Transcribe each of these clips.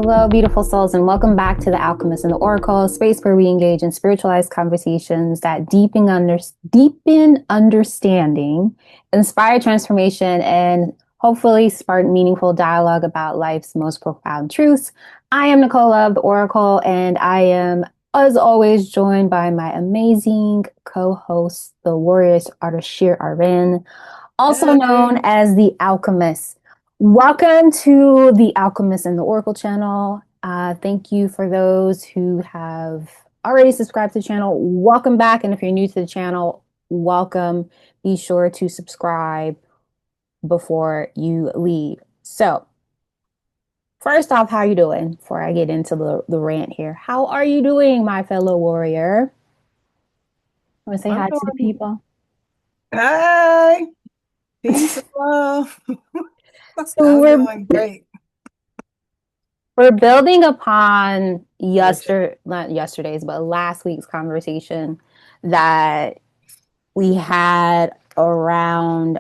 Hello, beautiful souls, and welcome back to the Alchemist and the Oracle, a space where we engage in spiritualized conversations that deepen understanding, inspire transformation, and hopefully spark meaningful dialogue about life's most profound truths. I am Nicole of the Oracle, and I am, as always, joined by my amazing co-host, the Warrioress Ardeshir A'ren, also known Hey. as the Alchemist. Welcome to the Alchemist and the Oracle channel. Thank you for those who have already subscribed to the channel. Welcome back. And if you're new to the channel, welcome. Be sure to subscribe before you leave. So, first off, how are you doing? Before I get into the rant here, how are you doing, my fellow warrior? Want to say I'm hi to the doing, people? hi, peace and love. So I'm we're doing great. We're building upon not yesterday's, but last week's conversation that we had around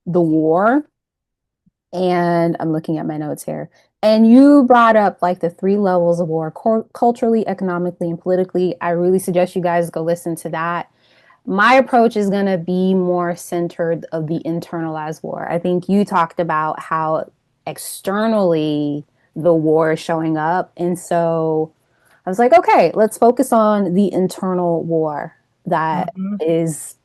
the war. And I'm looking at my notes here. And you brought up like the three levels of war, culturally, economically, and politically. I really suggest you guys go listen to that. My approach is going to be more centered of the internalized war. I think you talked about how externally the war is showing up. And so I was like, okay, let's focus on the internal war that Mhm. is,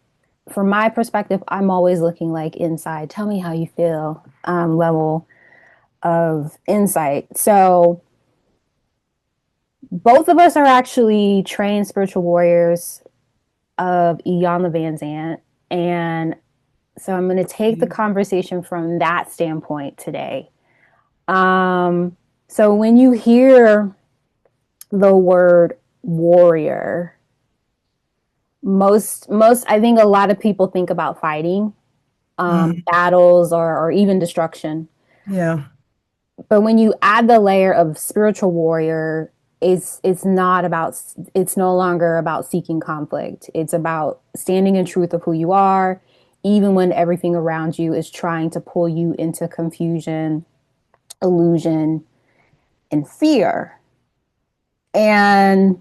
from my perspective, I'm always looking like inside. Tell me how you feel, level of insight. So both of us are actually trained spiritual warriors of Eon the Van Zant. And so I'm going to take the conversation from that standpoint today. Um, so when you hear the word warrior, most I think a lot of people think about fighting, Mhm. battles, or even destruction. Yeah. But when you add the layer of spiritual warrior, it's not about, it's no longer about seeking conflict. It's about standing in truth of who you are, even when everything around you is trying to pull you into confusion, illusion, and fear. And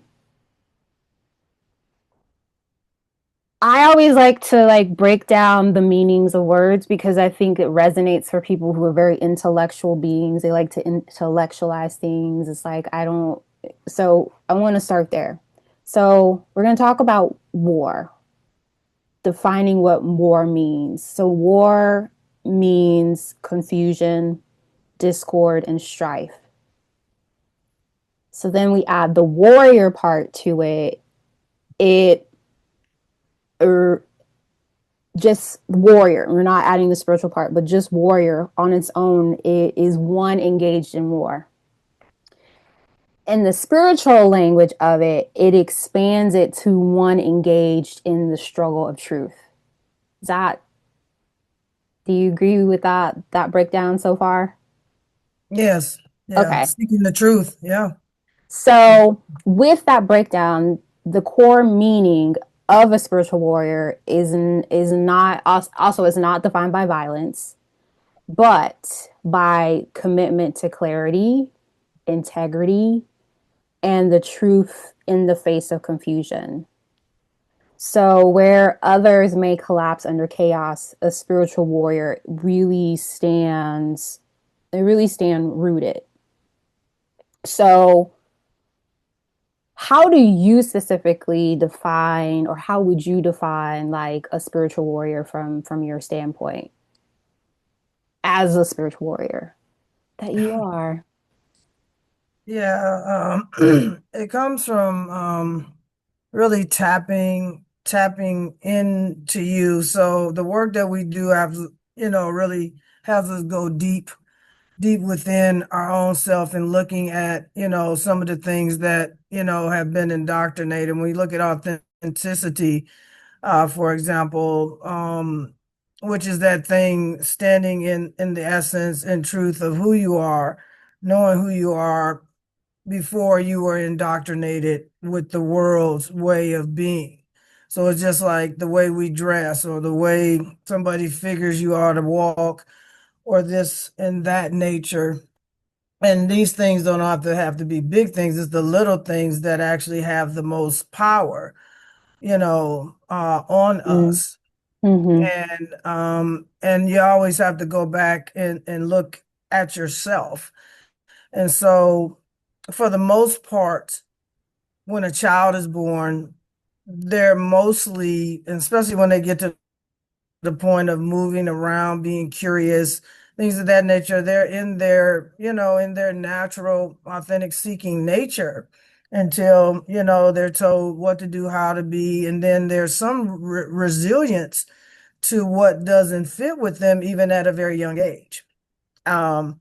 I always like to like break down the meanings of words because I think it resonates for people who are very intellectual beings. They like to intellectualize things. It's like I don't, so I want to start there. So we're going to talk about war, defining what war means. So war means confusion, discord, and strife. So then we add the warrior part to it. It er, just warrior. We're not adding the spiritual part, but just warrior on its own, it is one engaged in war. In the spiritual language of it, it expands it to one engaged in the struggle of truth. Is that, do you agree with that breakdown so far? Yes. Yeah. Okay. Speaking the truth. Yeah. So with that breakdown, the core meaning of a spiritual warrior is not, also is not defined by violence, but by commitment to clarity, integrity, and the truth in the face of confusion. So, where others may collapse under chaos, a spiritual warrior really stands, they really stand rooted. So, how do you specifically define, or how would you define like a spiritual warrior from your standpoint as a spiritual warrior that you are? Yeah. It comes from really tapping into you. So the work that we do have, really has us go deep within our own self and looking at, some of the things that, have been indoctrinated. When we look at authenticity, for example, which is that thing standing in the essence and truth of who you are, knowing who you are before you were indoctrinated with the world's way of being. So it's just like the way we dress or the way somebody figures you ought to walk or this and that nature. And these things don't have to be big things. It's the little things that actually have the most power, on Mm. us. Hmm. And you always have to go back and look at yourself. And so for the most part, when a child is born, they're mostly, and especially when they get to the point of moving around, being curious, things of that nature, they're in their, in their natural, authentic seeking nature until, they're told what to do, how to be. And then there's some resilience to what doesn't fit with them, even at a very young age. Um,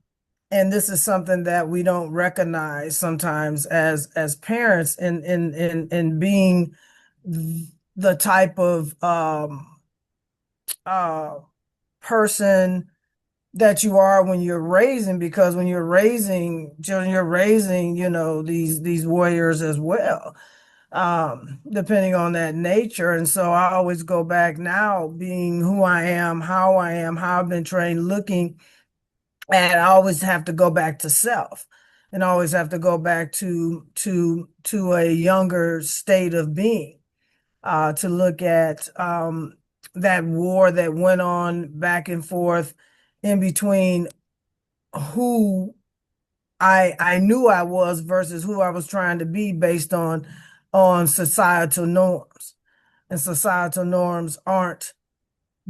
and this is something that we don't recognize sometimes as parents in being the type of uh person that you are when you're raising, because when you're raising children, you're raising, these warriors as well, depending on that nature. And so I always go back now, being who I am, how I've been trained, looking, and I always have to go back to self, and always have to go back to a younger state of being, to look at that war that went on back and forth in between who I knew I was versus who I was trying to be based on societal norms. And societal norms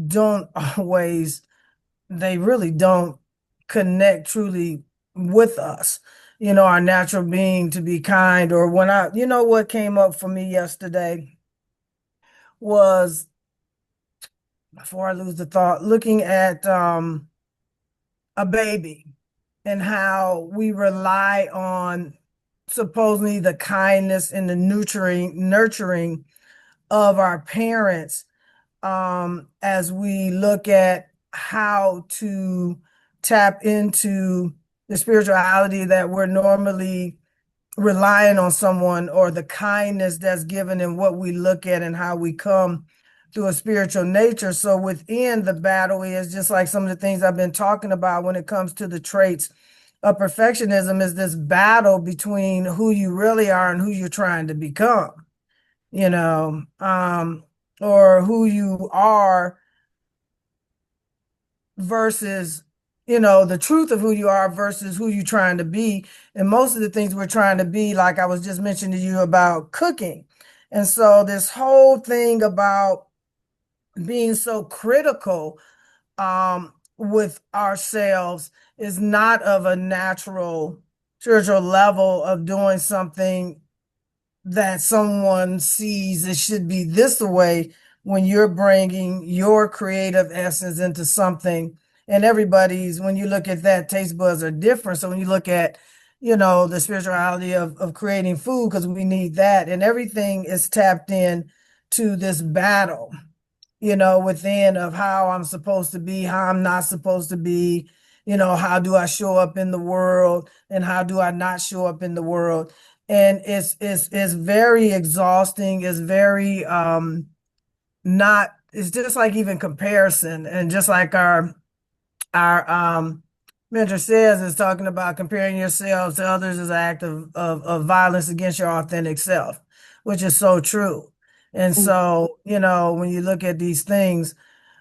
don't always, they really don't connect truly with us. Our natural being to be kind. Or when what came up for me yesterday was, before I lose the thought, looking at a baby and how we rely on supposedly the kindness and the nurturing of our parents, as we look at how to tap into the spirituality that we're normally relying on someone, or the kindness that's given in what we look at and how we come through a spiritual nature. So within the battle is just like some of the things I've been talking about when it comes to the traits of perfectionism, is this battle between who you really are and who you're trying to become, you know, um, or who you are versus, the truth of who you are versus who you're trying to be. And most of the things we're trying to be, like I was just mentioning to you about cooking. And so this whole thing about being so critical with ourselves is not of a natural spiritual level of doing something that someone sees it should be this way, when you're bringing your creative essence into something. And everybody's, when you look at that, taste buds are different. So when you look at, the spirituality of creating food, because we need that, and everything is tapped in to this battle, within, of how I'm supposed to be, how I'm not supposed to be, how do I show up in the world and how do I not show up in the world. And it's very exhausting. It's very not, it's just like even comparison, and just like our mentor says, is talking about comparing yourselves to others as an act of violence against your authentic self, which is so true. And so, when you look at these things,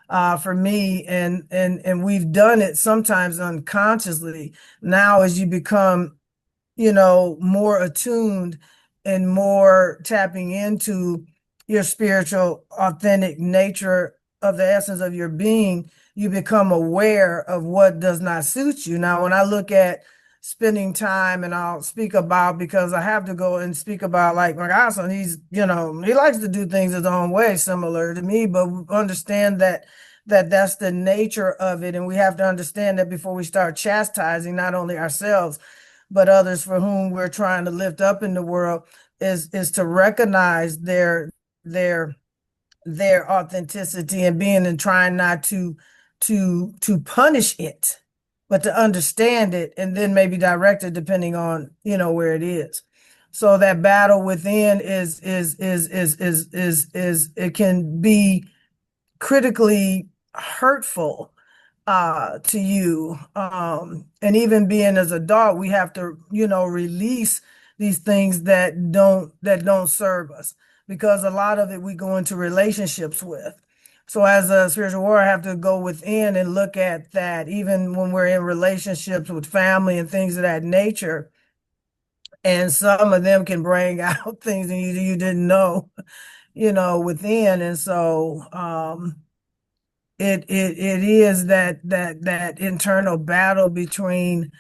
for me, and we've done it sometimes unconsciously. Now, as you become, more attuned and more tapping into your spiritual, authentic nature of the essence of your being, you become aware of what does not suit you. Now, when I look at spending time, and I'll speak about, because I have to go and speak about, like my godson, he's, he likes to do things his own way, similar to me, but understand that's the nature of it. And we have to understand that before we start chastising not only ourselves, but others for whom we're trying to lift up in the world, is to recognize their their authenticity, and being, and trying not to punish it, but to understand it, and then maybe direct it depending on, where it is. So that battle within is it can be critically hurtful, to you. And even being as adult, we have to, release these things that don't serve us, because a lot of it we go into relationships with. So as a spiritual warrior, I have to go within and look at that, even when we're in relationships with family and things of that nature. And some of them can bring out things in you didn't know, within. And so it is that internal battle between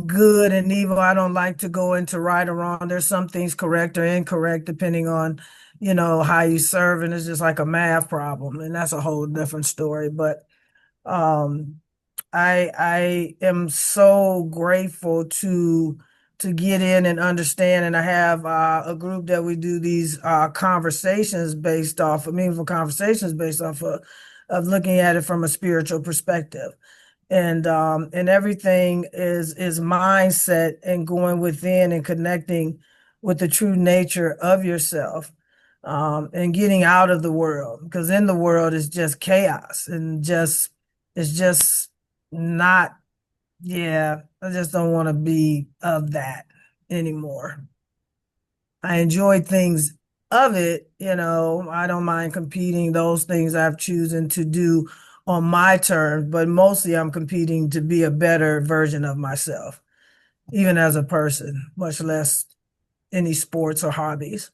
good and evil. I don't like to go into right or wrong. There's some things correct or incorrect depending on, how you serve, and it's just like a math problem, and that's a whole different story. But um, I am so grateful to get in and understand, and I have a group that we do these conversations based off of meaningful conversations based off of looking at it from a spiritual perspective. And everything is mindset and going within and connecting with the true nature of yourself, and getting out of the world, because in the world is just chaos and just it's just not. Yeah, I just don't want to be of that anymore. I enjoy things of it, I don't mind competing. Those things I've chosen to do on my terms, but mostly I'm competing to be a better version of myself, even as a person, much less any sports or hobbies.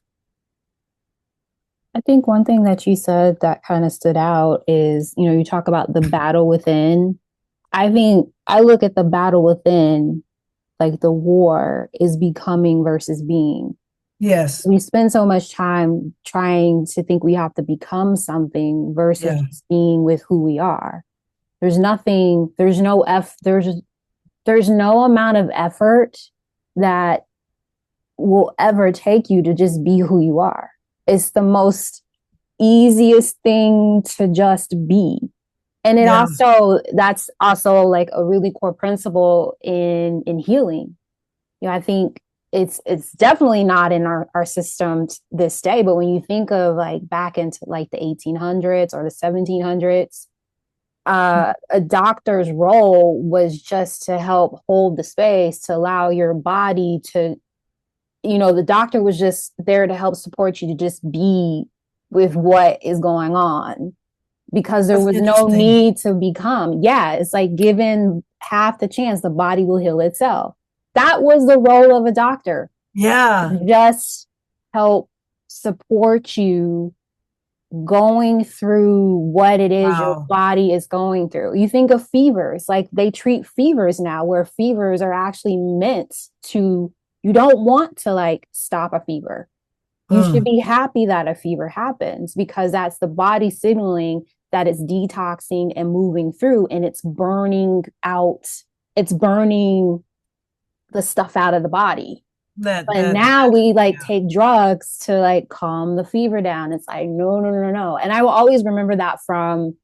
I think one thing that you said that kind of stood out is, you talk about the battle within. I think I look at the battle within like the war is becoming versus being. Yes. We spend so much time trying to think we have to become something versus Yeah. just being with who we are. There's nothing, there's no amount of effort that will ever take you to just be who you are. It's the most easiest thing to just be. And Yeah. that's also like a really core principle in healing. I think it's definitely not in our system this day, but when you think of like back into like the 1800s or the 1700s, a doctor's role was just to help hold the space to allow your body to, the doctor was just there to help support you to just be with what is going on, because there That's was no interesting. need to become. Yeah, it's like given half the chance, the body will heal itself. That was the role of a doctor. Yeah. Just help support you going through what it is your Wow. body is going through. You think of fevers, like they treat fevers now, where fevers are actually meant to, you don't want to like stop a fever. You should Mm. be happy that a fever happens, because that's the body signaling that it's detoxing and moving through, and it's burning the stuff out of the body. That But that now we like yeah. take drugs to like calm the fever down. It's like, no, no, no, no. And I will always remember that from,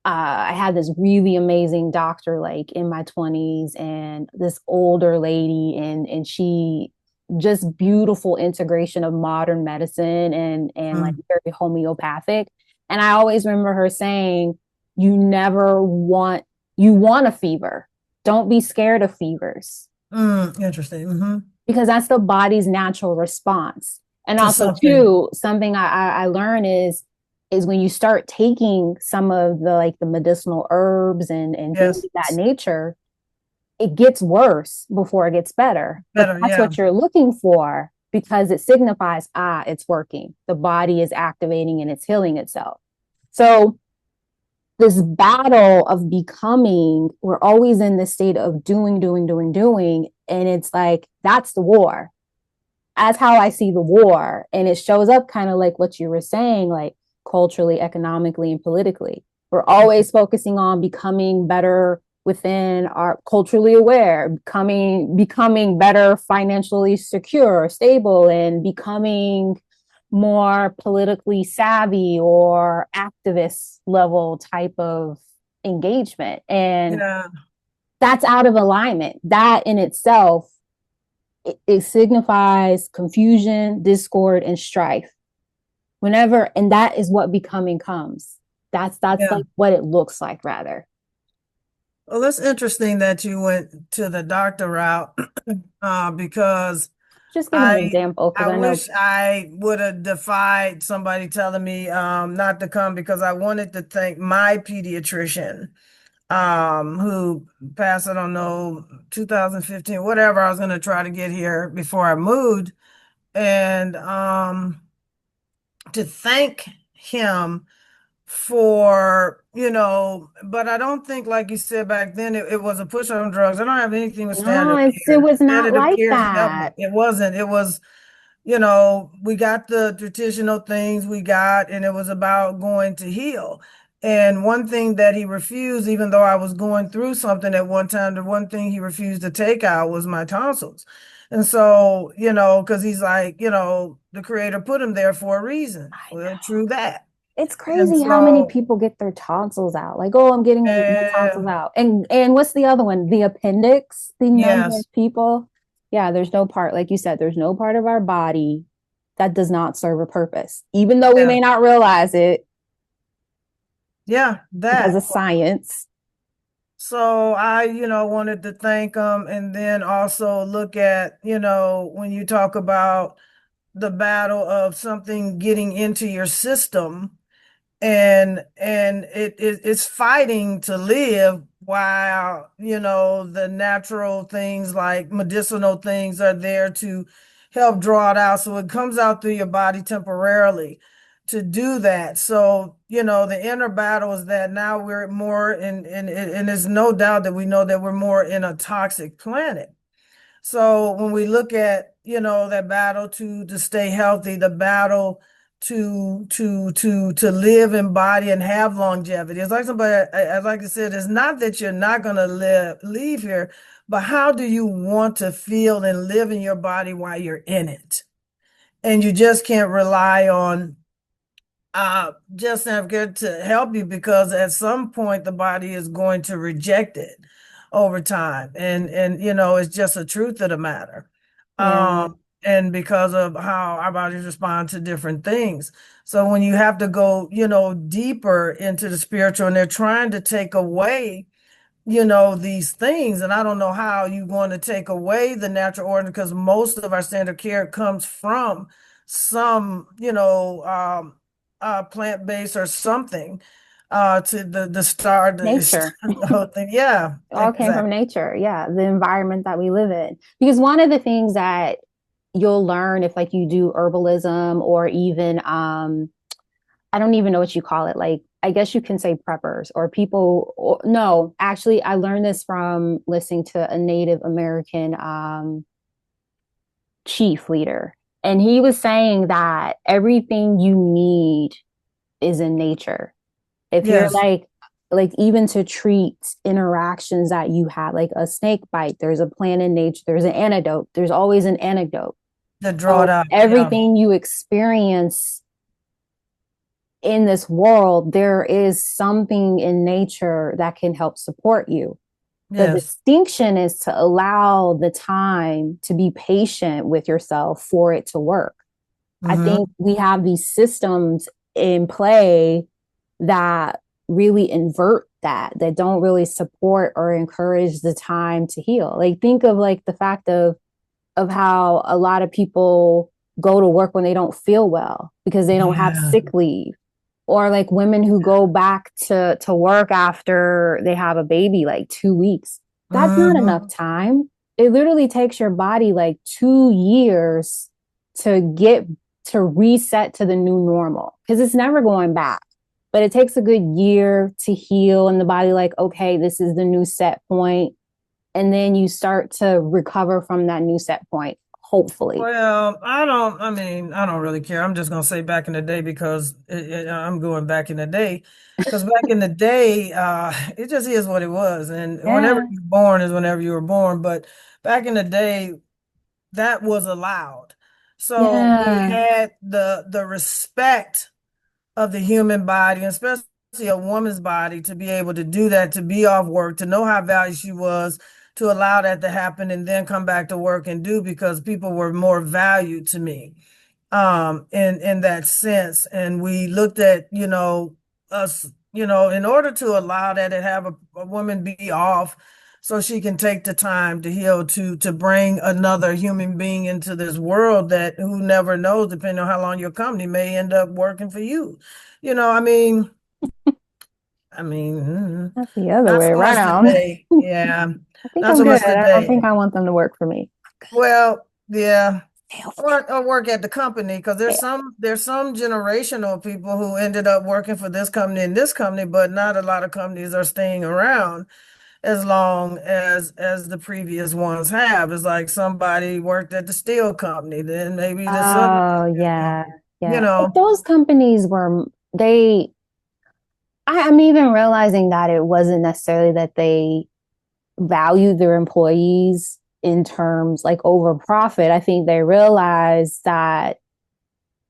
I had this really amazing doctor like in my 20s, and this older lady, and she just beautiful integration of modern medicine and like Mm. very homeopathic. And I always remember her saying, you never want, you want a fever. Don't be scared of fevers, Interesting. Hmm. because that's the body's natural response. And To also, something. too, something I learned is when you start taking some of the like the medicinal herbs and things Yes. of that nature, it gets worse before it gets better. But Better. that's Yeah. what you're looking for, because it signifies, it's working. The body is activating and it's healing itself. So this battle of becoming, we're always in this state of doing, doing, doing, doing. And it's like, that's the war. That's how I see the war. And it shows up kind of like what you were saying, like culturally, economically, and politically. We're always focusing on becoming better within our culturally aware, becoming better financially secure, stable, and becoming more politically savvy or activist level type of engagement. And Yeah. that's out of alignment. That in itself, it signifies confusion, discord, and strife. And that is what becoming comes. That's Yeah. like what it looks like, rather. Well, it's interesting that you went to the doctor route, because Just giving an I example because I I know. wish I would have defied somebody telling me not to come, because I wanted to thank my pediatrician, who passed, I don't know, 2015, whatever. I was going to try to get here before I moved, and to thank him for, but I don't think, like you said back then, it was a push on drugs. I don't have anything with No, standard of it care. was not Standard of like care is helping. that. It wasn't. It was, we got the traditional things we got, and it was about going to heal. And one thing that he refused, even though I was going through something at one time, the one thing he refused to take out was my tonsils. And so, because he's like, the creator put him there for a reason. I Well, know. true that. It's And crazy how many so, people get their tonsils out. Like, oh, I'm getting my tonsils uh, out. And what's the other one? The appendix. The number yes, of people. Yeah, there's no part, like you said, there's no part of our body that does not serve a purpose, even though we yeah, may not realize it yeah, because of that. science. So I, wanted to thank them, and then also look at, when you talk about the battle of something getting into your system, and it's fighting to live, while the natural things like medicinal things are there to help draw it out, so it comes out through your body temporarily to do that. So the inner battle is that now we're more in, and there's no doubt that we know that we're more in a toxic planet. So when we look at, that battle to stay healthy, the battle to live in body and have longevity. It's like somebody, as like I said, it's not that you're not going to leave here, but how do you want to feel and live in your body while you're in it? And you just can't rely on just have good to help you, because at some point the body is going to reject it over time, and it's just a truth of the matter. Yeah. And because of how our bodies respond to different things, so when you have to go deeper into the spiritual, and they're trying to take away these things. And I don't know how you're going to take away the natural order, because most of our standard care comes from some, plant-based or something, to the start, Nature. the whole thing. Yeah, It all came from exactly. nature. Yeah, the environment that we live in. Because one of the things that you'll learn if like you do herbalism or even I don't even know what you call it. Like I guess you can say preppers or people or, no, actually I learned this from listening to a Native American chief leader. And he was saying that everything you need is in nature. If you're Yes, like even to treat interactions that you have, like a snake bite, there's a plan in nature, there's an antidote, there's always an antidote. to draw it So out. Yeah. everything you experience in this world, there is something in nature that can help support you. The Yes. distinction is to allow the time to be patient with yourself for it to work. I Mm-hmm. think we have these systems in play that really invert that don't really support or encourage the time to heal. Like think of like the fact of how a lot of people go to work when they don't feel well because they don't have Yeah. sick leave, or like women who go back to work after they have a baby like 2 weeks. That's not enough Mm-hmm. time. It literally takes your body like 2 years to get to reset to the new normal because it's never going back. But it takes a good year to heal and the body like, okay, this is the new set point, and then you start to recover from that new set point, hopefully. Well, I don't really care. I'm just going to say back in the day, because I'm going back in the day. Because back in the day, it just is what it was. And whenever Yeah. you're born is whenever you were born. But back in the day, that was allowed. So we Yeah. had the respect of the human body, and especially a woman's body, to be able to do that, to be off work, to know how valued she was, to allow that to happen, and then come back to work and do, because people were more valued to me, in that sense. And we looked at, us in order to allow that and have a woman be off so she can take the time to heal, to bring another human being into this world that who never knows, depending on how long your company may end up working for you. You know, That's the other not way so much around. today. Yeah, I think not I'm so good. much I don't think today. I want them to work for me. Well, yeah. Stay over Or work at the company because there. there's some generational people who ended up working for this company and this company, but not a lot of companies are staying around as long as the previous ones have. It's like somebody worked at the steel company, then maybe this other Oh, steel yeah. company, you Yeah. But know. those companies were, they, I'm even realizing that it wasn't necessarily that they value their employees in terms like over profit. I think they realized that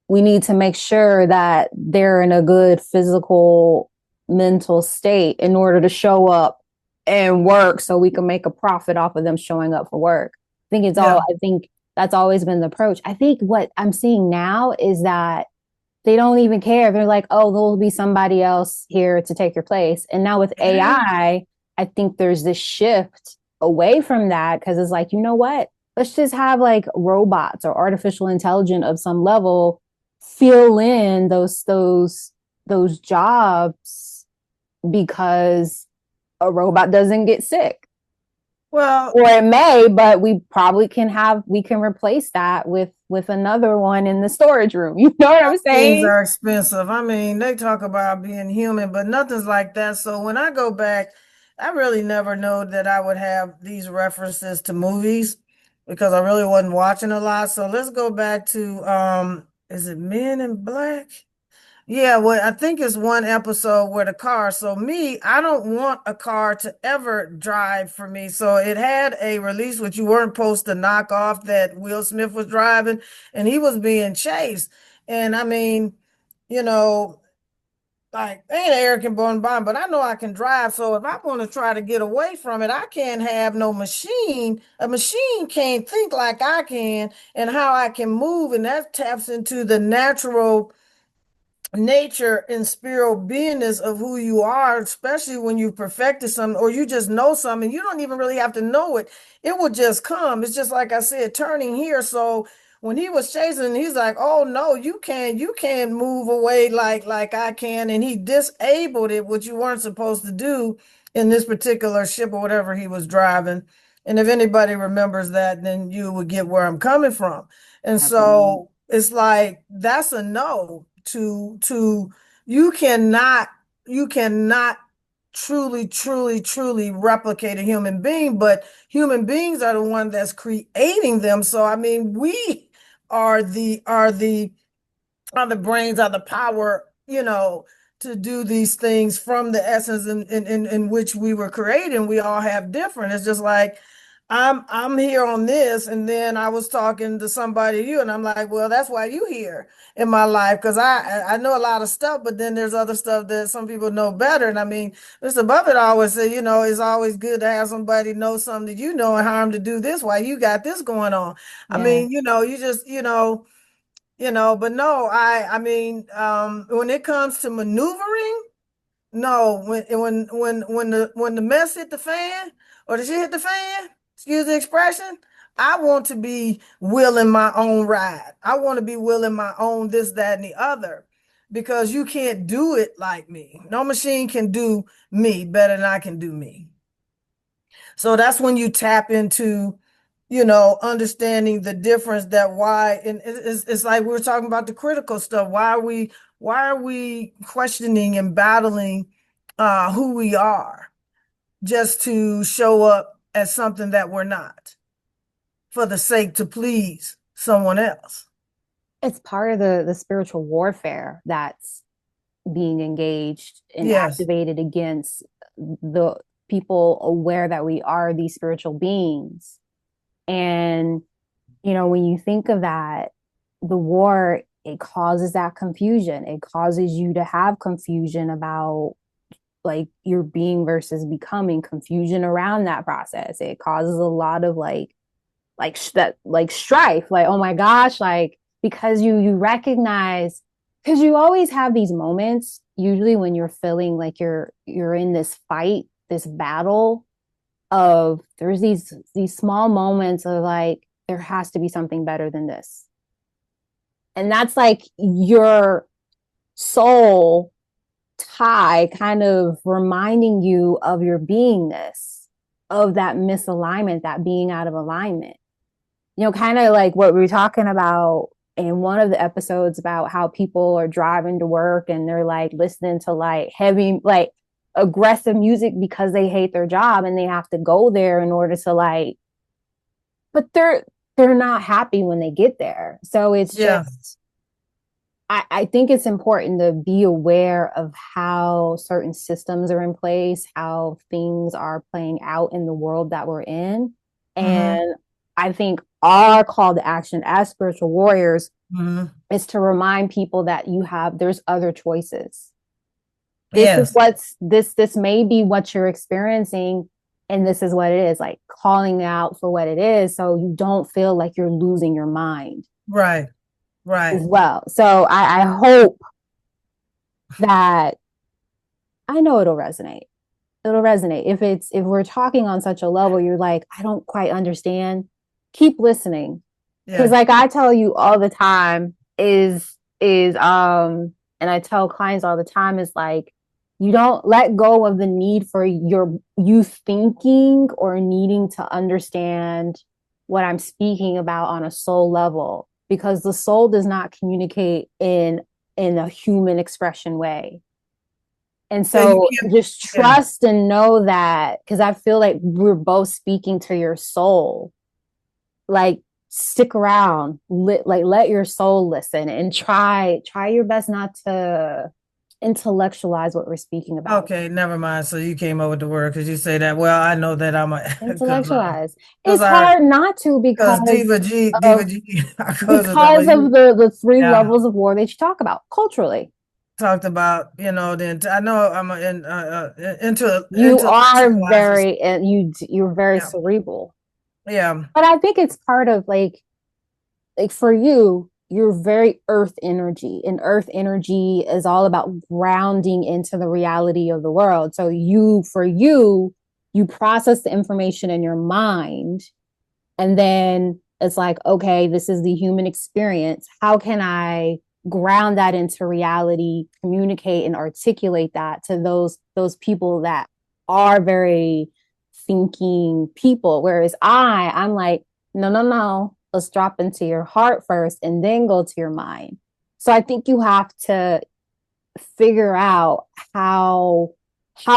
we need to make sure that they're in a good physical, mental state in order to show up and work so we can make a profit off of them showing up for work. Yeah. I think that's always been the approach. I think what I'm seeing now is that they don't even care. They're like, oh, there'll be somebody else here to take your place. And now with Yeah. I think there's this shift away from that because it's like, you know what? Let's just have like robots or artificial intelligence of some level fill in those jobs because a robot doesn't get sick. Well, Or it may, but we can replace that with another one in the storage room. You know what I'm things saying? are expensive. I mean, they talk about being human, but nothing's like that. So when I go back, I really never know that I would have these references to movies because I really wasn't watching a lot. So let's go back to is it Men in Black? Yeah, well, I think it's one episode where the car. So me, I don't want a car to ever drive for me. So it had a release which you weren't supposed to knock off that Will Smith was driving and he was being chased. And I mean, you know, like ain't an American born bomb, but I know I can drive. So if I want to try to get away from it, I can't have no machine. A machine can't think like I can and how I can move, and that taps into the natural nature and spiritual beingness of who you are, especially when you perfected something or you just know something. You don't even really have to know it. It will just come. It's just like I said, turning here. So when he was chasing, he's like, "Oh no, you can't move away like I can." And he disabled it, which you weren't supposed to do in this particular ship or whatever he was driving. And if anybody remembers that, then you would get where I'm coming from. And Definitely. so it's like that's a no to you cannot you cannot truly replicate a human being, but human beings are the one that's creating them. So I mean, we are the brains, are the power, to do these things from the essence in which we were created. We all have different. It's just like I'm here on this, and then I was talking to somebody you, and I'm like, well, that's why you here in my life because I know a lot of stuff, but then there's other stuff that some people know better. And I mean, Mr. Buffett always said, it's always good to have somebody know something that you know and harm to do this while you got this going on. I Yeah. mean, you just but no, when it comes to maneuvering, no, when the mess hit the fan or the shit hit the fan, excuse the expression, I want to be willing my own ride. I want to be willing my own this, that, and the other. Because you can't do it like me. No machine can do me better than I can do me. So that's when you tap into, understanding the difference that why, and it's like we were talking about the critical stuff. Why are we questioning and battling who we are just to show up as something that we're not for the sake to please someone else? It's part of the spiritual warfare that's being engaged and Yes. activated against the people aware that we are these spiritual beings. And when you think of that, the war, it causes that confusion. It causes you to have confusion about like your being versus becoming, confusion around that process. It causes a lot of that like strife, like, oh my gosh, like because you recognize, because you always have these moments usually when you're feeling like you're in this fight, this battle of there's these small moments of like there has to be something better than this. And that's like your soul tie kind of reminding you of your beingness, of that misalignment, that being out of alignment. Kind of like what we were talking about in one of the episodes about how people are driving to work and they're like listening to like heavy, like aggressive music because they hate their job and they have to go there in order to like, but they're not happy when they get there. So it's Yeah. just I think it's important to be aware of how certain systems are in place, how things are playing out in the world that we're in. Mm-hmm. And I think our call to action as spiritual warriors Mm-hmm. is to remind people that there's other choices. Yes. This may be what you're experiencing, and this is what it is, like calling out for what it is so you don't feel like you're losing your mind Right. as Right. well. So I hope that I know it'll resonate. It'll resonate. If we're talking on such a level, you're like, I don't quite understand. Keep listening. Cause Yeah. like I tell you all the time and I tell clients all the time is like, you don't let go of the need for you thinking or needing to understand what I'm speaking about on a soul level, because the soul does not communicate in a human expression way. And Yeah. You so can't. just Yeah. trust and know that, because I feel like we're both speaking to your soul. Like stick around, let your soul listen and try your best not to intellectualize what we're speaking about. Okay, never mind. So you came up with the word because you say that. Well, I know that I'm a Intellectualize. because It's our hard not to because Diva of G, our cousins, I know you. the three Yeah, levels of war that you talk about culturally. talked about I know I'm into You are intellectualizes. you're very Yeah, cerebral. yeah. But I think it's part of like for you, you're very earth energy, and earth energy is all about grounding into the reality of the world. So you process the information in your mind, and then it's like, okay, this is the human experience. How can I ground that into reality, communicate and articulate that to those people that are very thinking people? Whereas I'm like, no, no, no. Let's drop into your heart first and then go to your mind. So I think you have to figure out how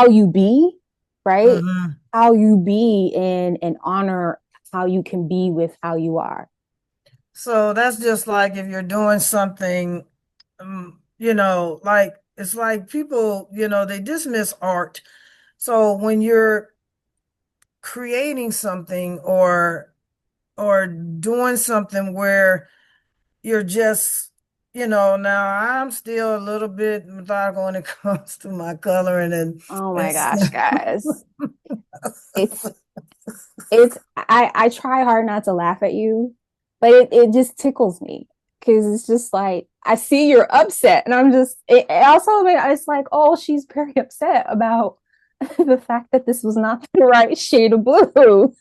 you be, right? Hmm. How you be and honor how you can be with how you are. So that's just like if you're doing something, like it's like people, they dismiss art. So when you're creating something or doing something where you're just, now I'm still a little bit methodical when it comes to my coloring Oh and my gosh, guys. It's I try hard not to laugh at you, but it just tickles me because it's just like I see you're upset, and it also it's like, oh, she's very upset about the fact that this was not the right shade of blue.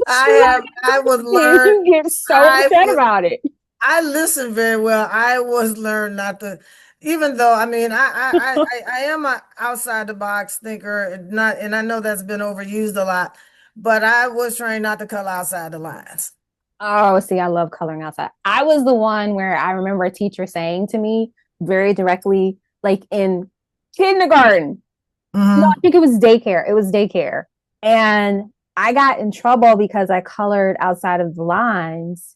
I was learned You get so I upset was about it. I listen very well. I was learned not to, even though I mean I am a outside the box thinker, and I know that's been overused a lot, but I was trained not to color outside the lines. Oh, see, I love coloring outside. I was the one where I remember a teacher saying to me very directly, like in kindergarten, no, I Hmm. think it was daycare. It was daycare. And I got in trouble because I colored outside of the lines.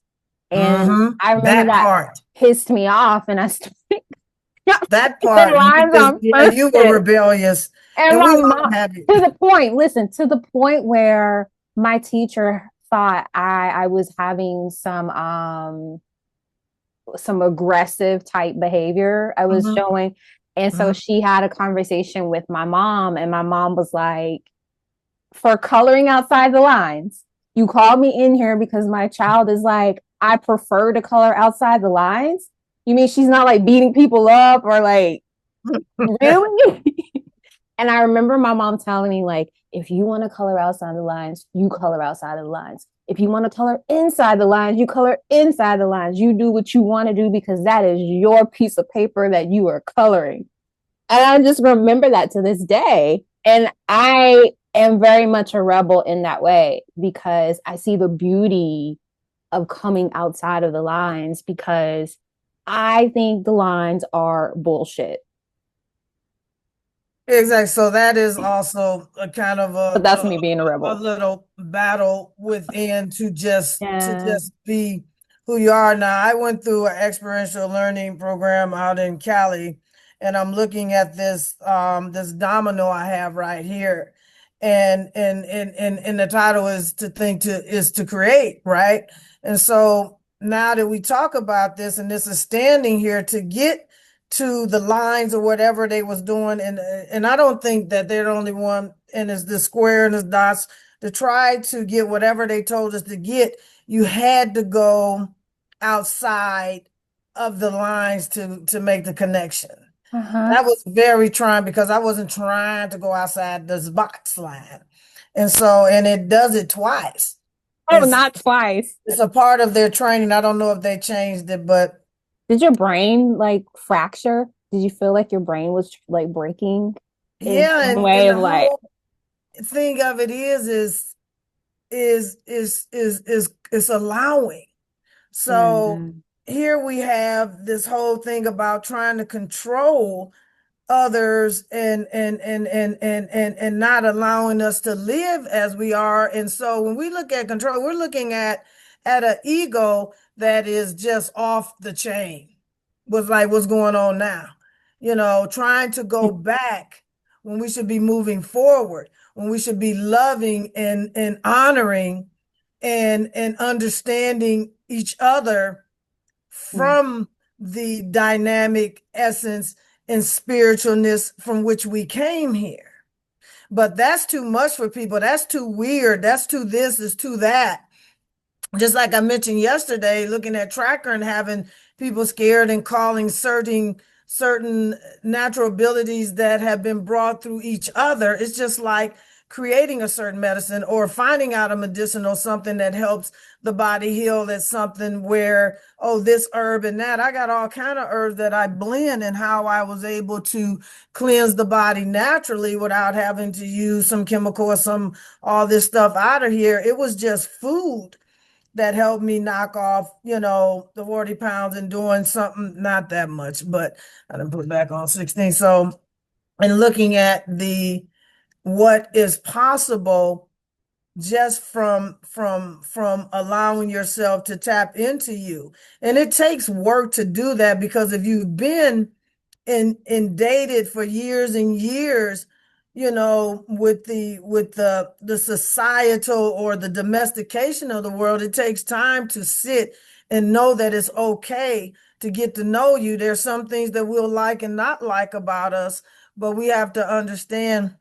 And Hmm. I remember That that part. pissed me off. And I started That the part. You lines just on yeah, you were purpose. rebellious, And and my we all mom, have it. to the point, listen, to the point where my teacher thought I was having some aggressive type behavior I was Hmm. showing. And so Hmm. she had a conversation with my mom, and my mom was like, for coloring outside the lines, you called me in here because my child is like, I prefer to color outside the lines. You mean she's not like beating people up or like Really? And I remember my mom telling me, like, if you want to color outside the lines, you color outside of the lines. If you want to color inside the lines, you color inside the lines. You do what you want to do because that is your piece of paper that you are coloring. And I just remember that to this day. And I am very much a rebel in that way because I see the beauty of coming outside of the lines because I think the lines are bullshit. Exactly. So that is also a kind of But that's me being a a rebel. little battle within to Yeah. just be who you are now. I went through an experiential learning program out in Cali, and I'm looking at this domino I have right here. And the title is to think to is to create, right? And so now that we talk about this, and this is standing here to get to the lines or whatever they was doing, and I don't think that they're the only one, and it's the square and the dots to try to get whatever they told us to get. You had to go outside of the lines to make the connection. Uh-huh. That was very trying because I wasn't trying to go outside this box line. And so, and it does it twice. Oh, It's not twice. it's a part of their training. I don't know if they changed it, but Did your brain like fracture? Did you feel like your brain was like breaking in yeah, some and way the of like, whole thing of it is allowing. So mm, here we have this whole thing about trying to control others and not allowing us to live as we are. And so when we look at control, we're looking at an ego that is just off the chain. Was like what's going on now. Trying to go back when we should be moving forward, when we should be loving and honoring and understanding each other mm, from the dynamic essence and spiritualness from which we came here. But that's too much for people. That's too weird. That's too this, is too that. Just like I mentioned yesterday, looking at Tracker and having people scared and calling certain natural abilities that have been brought through each other. It's just like creating a certain medicine or finding out a medicinal something that helps the body heal. That's something where, oh, this herb and that. I got all kind of herbs that I blend, and how I was able to cleanse the body naturally without having to use some chemical or some all this stuff out of here. It was just food that helped me knock off, the 40 pounds and doing something, not that much, but I didn't put back on 16. So, and looking at the what is possible just from allowing yourself to tap into you. And it takes work to do that, because if you've been and dated for years and years, with the societal or the domestication of the world, it takes time to sit and know that it's okay to get to know you. There's some things that we'll like and not like about us, but we have to understand,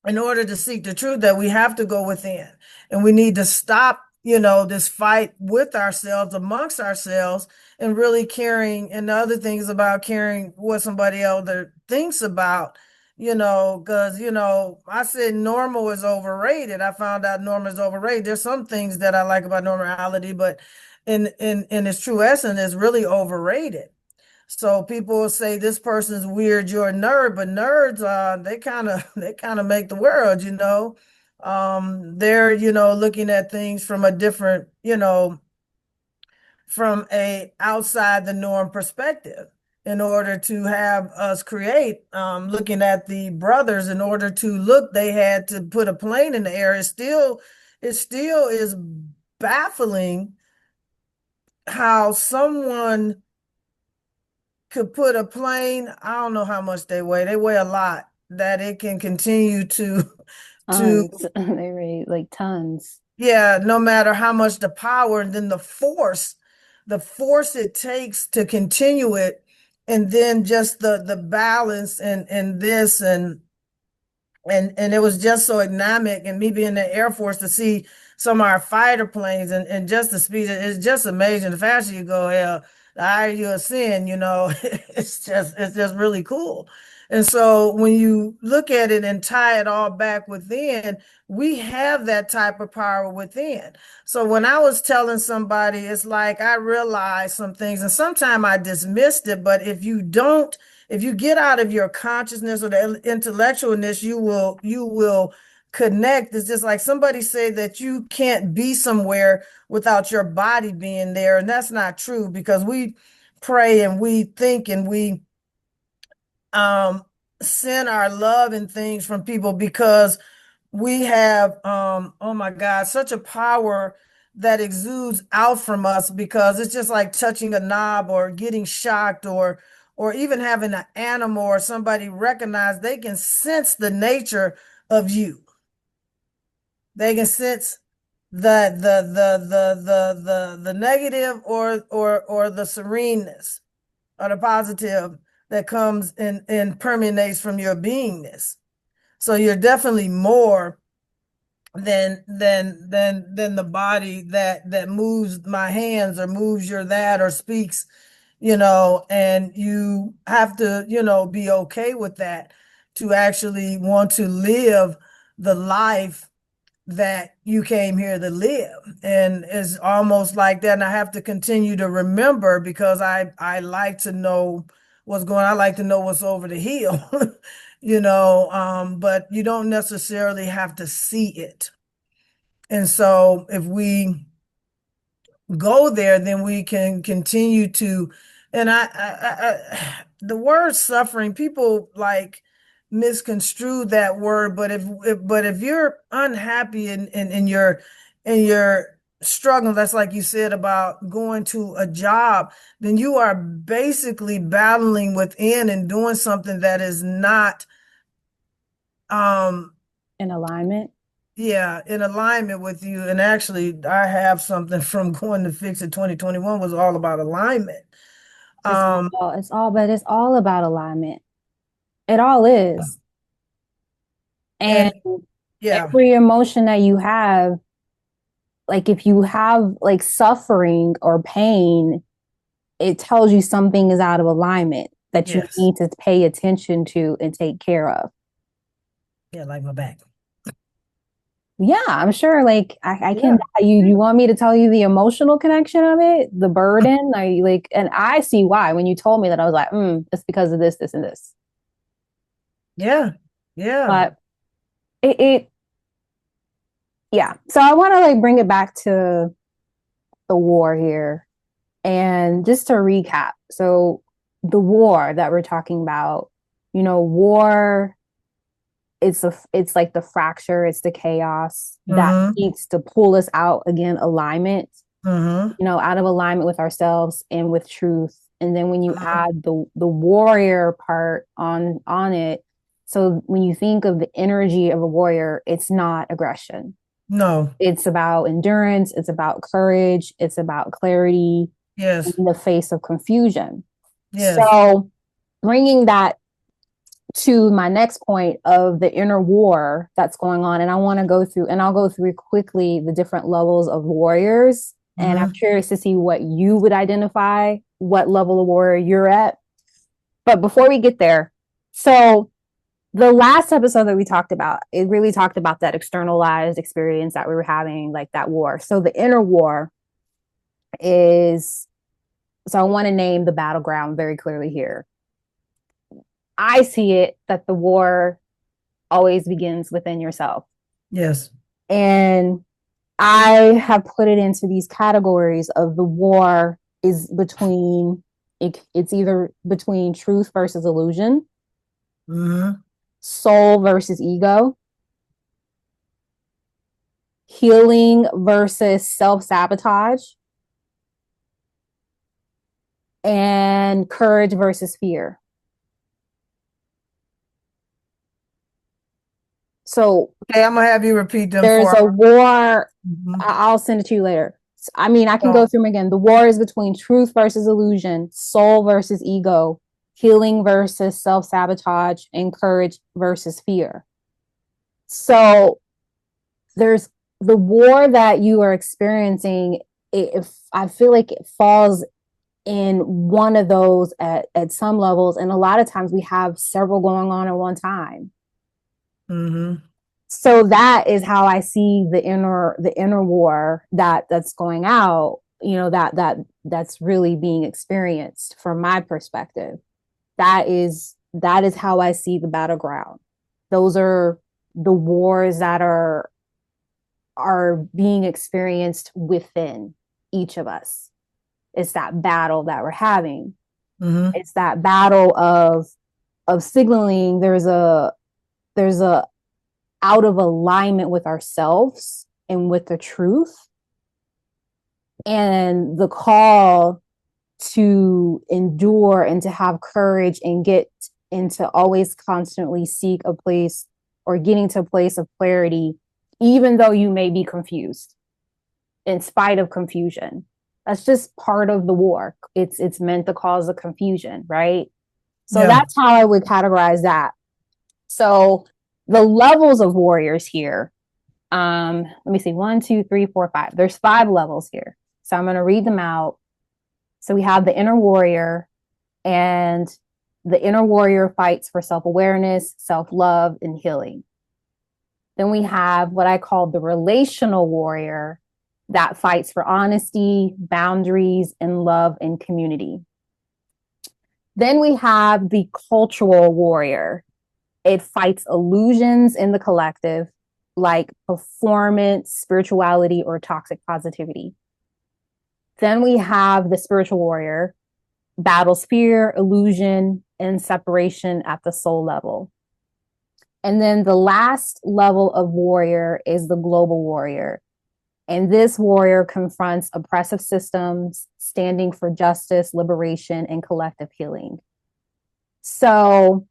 in order to seek the truth, that we have to go within, and we need to stop, this fight with ourselves, amongst ourselves, and really caring. And the other things about caring what somebody else thinks about, because, I said normal is overrated. I found out normal is overrated. There's some things that I like about normality, but in its true essence, it's really overrated. So people will say this person's weird, you're a nerd, but nerds, they kind of make the world, They're, looking at things from a different, from a outside the norm perspective, in order to have us create, looking at the brothers, in order to look, they had to put a plane in the air. It still is baffling how someone could put a plane, I don't know how much they weigh. They weigh a lot, that it can continue to tons. They weigh like tons. yeah, no matter how much the power, and then the force it takes to continue it, and then just the balance and this and it was just so dynamic. And me being in the Air Force, to see some of our fighter planes, and just the speed, it's just amazing. The faster you go, hell, the higher you ascend, it's just really cool. And so when you look at it and tie it all back within, we have that type of power within. So when I was telling somebody, it's like I realized some things, and sometimes I dismissed it, but if you get out of your consciousness or the intellectualness, you will connect. It's just like somebody say that you can't be somewhere without your body being there, and that's not true because we pray and we think and we um send our love and things from people because we have oh my God, such a power that exudes out from us because it's just like touching a knob or getting shocked or even having an animal or somebody recognize they can sense the nature of you. They can sense the negative or the sereneness or the positive that comes and permeates from your beingness. So you're definitely more than the body that moves my hands or moves your that or speaks, and you have to, be okay with that to actually want to live the life that you came here to live. And it's almost like that. And I have to continue to remember because I like to know what's going on. I like to know what's over the hill, but you don't necessarily have to see it. And so if we go there, then we can continue to, and the word suffering, people like misconstrue that word, but if you're unhappy in your struggle, that's like you said about going to a job, then you are basically battling within and doing something that is not um In alignment. yeah, in alignment with you. And actually, I have something from going to fix it 2021 was all about alignment. It's Um, but it's all about alignment. It all is. And and yeah, every emotion that you have, like if you have like suffering or pain, it tells you something is out of alignment that you yes. need to pay attention to and take care of. Yeah, like my back. Yeah, I'm sure. Like I can. Yeah. You want me to tell you the emotional connection of it, the burden? And I see why. When you told me that, I was like, it's because of this, this, and this. Yeah. Yeah. But it yeah. So I want to like bring it back to the war here, and just to recap. So the war that we're talking about, war. It's like the fracture. It's the chaos that Mm-hmm. needs to pull us out again. Alignment, Mm-hmm. out of alignment with ourselves and with truth. And then when you Mm-hmm. add the warrior part on it, so when you think of the energy of a warrior, it's not aggression. No. It's about endurance, it's about courage, it's about clarity Yes. in the face of confusion. Yes. So bringing that to my next point of the inner war that's going on, and I want to go through, and I'll go through quickly the different levels of warriors, and I'm Mm-hmm. curious to see what you would identify, what level of warrior you're at. But before we get there, so the last episode that we talked about, it really talked about that externalized experience that we were having, like that war. So the inner war is, so I want to name the battleground very clearly here. I see it that the war always begins within yourself. Yes. And I have put it into these categories of the war is between it's either between truth versus illusion, Mm-hmm. soul versus ego, healing versus self-sabotage, and courage versus fear. So Okay, I'm gonna have you repeat them there's for a war. mm-hmm. I'll send it to you later. I mean, I can go Oh, through them again. The war is between truth versus illusion, soul versus ego, healing versus self sabotage, and courage versus fear. So there's the war that you are experiencing. If I feel like it falls in one of those at some levels. And a lot of times we have several going on at one time. Mm-hmm. So that is how I see the inner war that's going out, that's really being experienced from my perspective. That is how I see the battleground. Those are the wars that are being experienced within each of us. It's that battle that we're having. Mm-hmm. It's that battle of signaling there's a out of alignment with ourselves and with the truth, and the call to endure and to have courage and get and to always constantly seek a place or getting to a place of clarity, even though you may be confused, in spite of confusion. That's just part of the war. It's meant to cause a confusion, right? So Yeah. that's how I would categorize that. So the levels of warriors here, let me see, 1, 2, 3, 4, 5. There's 5 levels here. So I'm going to read them out. So we have the inner warrior, and the inner warrior fights for self-awareness, self-love, and healing. Then we have what I call the relational warrior that fights for honesty, boundaries, and love and community. Then we have the cultural warrior. It fights illusions in the collective, like performance, spirituality, or toxic positivity. Then we have the spiritual warrior, battles fear, illusion, and separation at the soul level. And then the last level of warrior is the global warrior. And this warrior confronts oppressive systems, standing for justice, liberation, and collective healing. So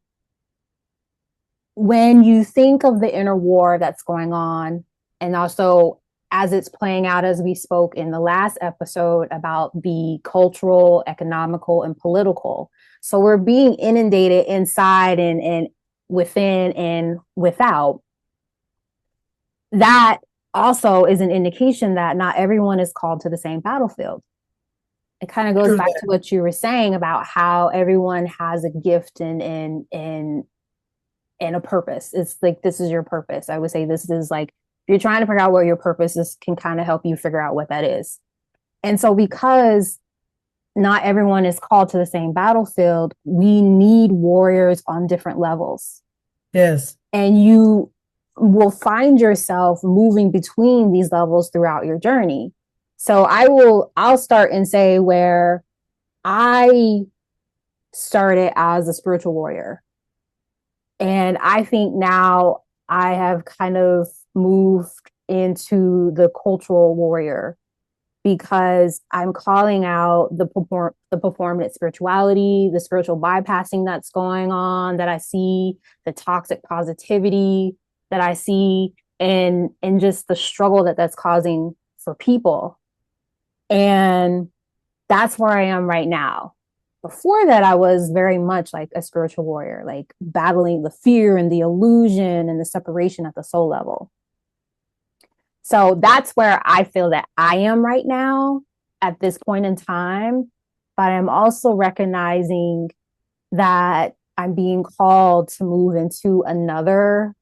when you think of the inner war that's going on, and also as it's playing out, as we spoke in the last episode about the cultural, economical, and political. So we're being inundated inside and within and without. That also is an indication that not everyone is called to the same battlefield. It kind of goes True back that. to what you were saying about how everyone has a gift and a purpose. It's like, this is your purpose. I would say this is like, if you're trying to figure out what your purpose is, can kind of help you figure out what that is. And so because not everyone is called to the same battlefield, we need warriors on different levels. Yes. And you will find yourself moving between these levels throughout your journey. So I'll start and say where I started as a spiritual warrior. And I think now I have kind of moved into the cultural warrior, because I'm calling out the performance spirituality, the spiritual bypassing that's going on, that I see, the toxic positivity that I see, and just the struggle that's causing for people. And that's where I am right now. Before that, I was very much like a spiritual warrior, like battling the fear and the illusion and the separation at the soul level. So that's where I feel that I am right now at this point in time. But I'm also recognizing that I'm being called to move into another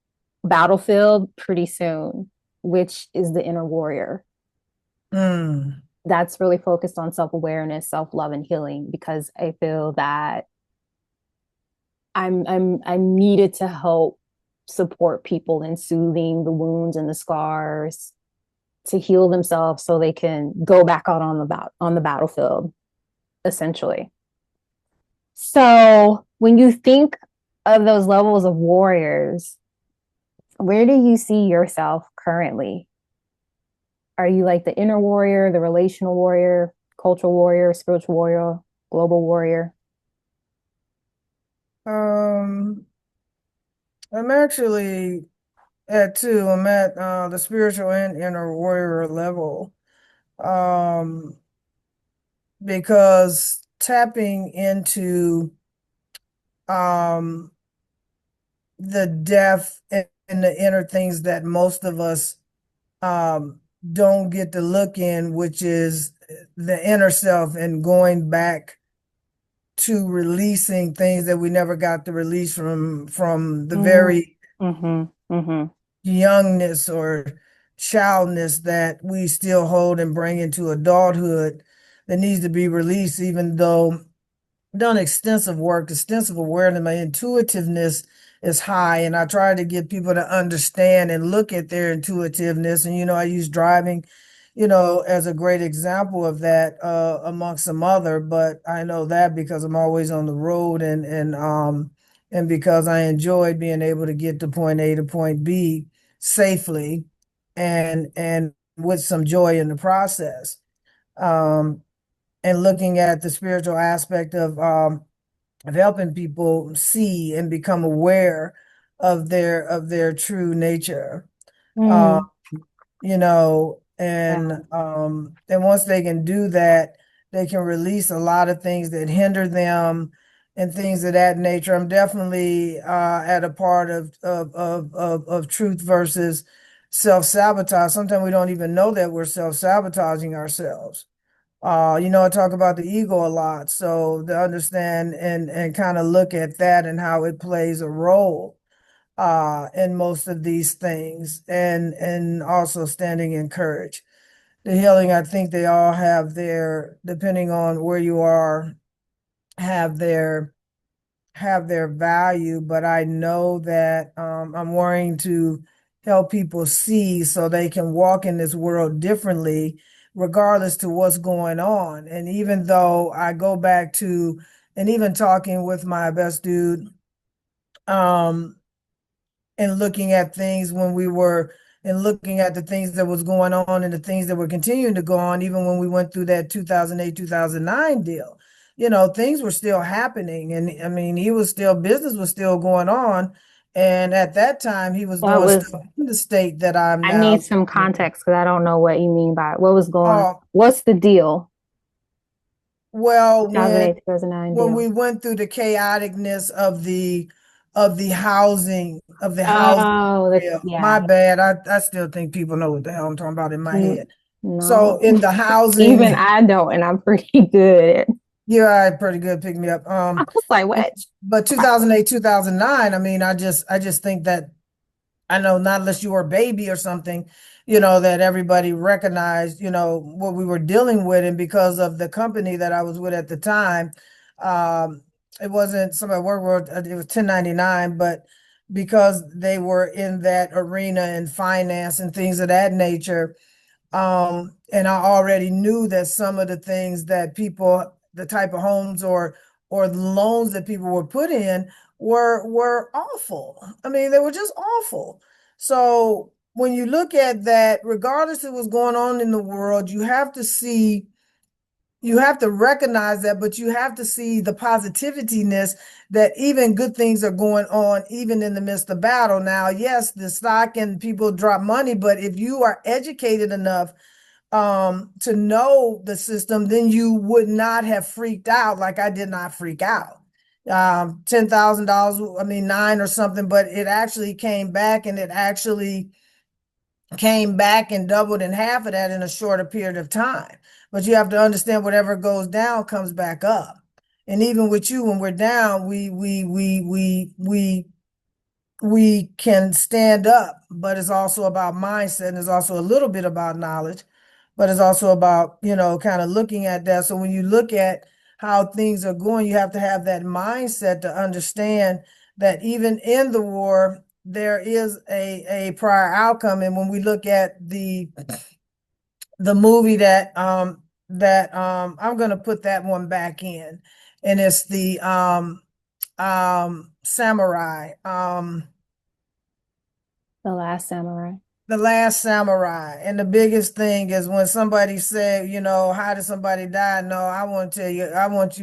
battlefield pretty soon, which is the inner warrior. Mm. That's really focused on self-awareness, self-love, and healing, because I feel that I'm needed to help support people in soothing the wounds and the scars, to heal themselves so they can go back out on the battlefield, essentially. So when you think of those levels of warriors, where do you see yourself currently? Are you like the inner warrior, the relational warrior, cultural warrior, spiritual warrior, global warrior? Um, I'm actually at two. I'm at the spiritual and inner warrior level. Um, because tapping into um the depth and the inner things that most of us um don't get to look in, which is the inner self and going back to releasing things that we never got to release from the Mm, very mm-hmm, mm-hmm. youngness or childness that we still hold and bring into adulthood that needs to be released, even though done extensive work, extensive awareness. My intuitiveness is high, and I try to get people to understand and look at their intuitiveness. And I use driving, as a great example of that, amongst some other. But I know that because I'm always on the road, and because I enjoy being able to get to point A to point B safely, and with some joy in the process. Um, and looking at the spiritual aspect of helping people see and become aware of their true nature. Uh, Mm, yeah. and once they can do that, they can release a lot of things that hinder them and things of that nature. I'm definitely at a part of truth versus self-sabotage. Sometimes we don't even know that we're self-sabotaging ourselves. I talk about the ego a lot, so to understand and kind of look at that and how it plays a role in most of these things, and also standing in courage. The healing, I think they all have their, depending on where you are, have their have their value, but I know that I'm worrying to help people see so they can walk in this world differently, regardless to what's going on. And even though I go back to, and even talking with my best dude, um, and looking at things when we were, and looking at the things that was going on and the things that were continuing to go on, even when we went through that 2008, 2009 deal. Things were still happening. And I mean, business was still going on. And at that time, he was What doing was, stuff in the state that I'm I need now some living context because I don't know what you mean by what was going, in. what's the deal? Well, 2008, 2009 when deal. we went through the chaoticness of the housing Oh, area. My yeah. bad. I still think people know what the hell I'm talking about in my Mm, head. So no, in the even housing, I don't, and I'm pretty good at. you're right, pretty good, pick me up. I was like, And, what? but 2008, 2009, I mean, I just think that, I know, not unless you were a baby or something, that everybody recognized, what we were dealing with. And because of the company that I was with at the time, um, it wasn't somebody worked with, it was 1099, but because they were in that arena in finance and things of that nature, and I already knew that some of the things that people, the type of homes or loans that people were put in were awful. I mean, they were just awful. So when you look at that, regardless of what's going on in the world, you have to recognize that, but you have to see the positivityness that even good things are going on, even in the midst of battle. Now, yes, the stock and people drop money, but if you are educated enough to know the system, then you would not have freaked out like I did not freak out. $10,000, I mean, nine or something, but it actually came back, and it actually came back and doubled in half of that in a shorter period of time. But you have to understand, whatever goes down comes back up. And even with you, when we're down, we can stand up, but it's also about mindset, and it's also a little bit about knowledge, but it's also about, kind of looking at that. So when you look at how things are going, you have to have that mindset to understand that even in the war, there is a prior outcome. And when we look at the movie that I'm gonna put that one back in, and it's the samurai. The Last Samurai. The Last Samurai. And the biggest thing is when somebody said, how did somebody die? No, I want to tell you, I want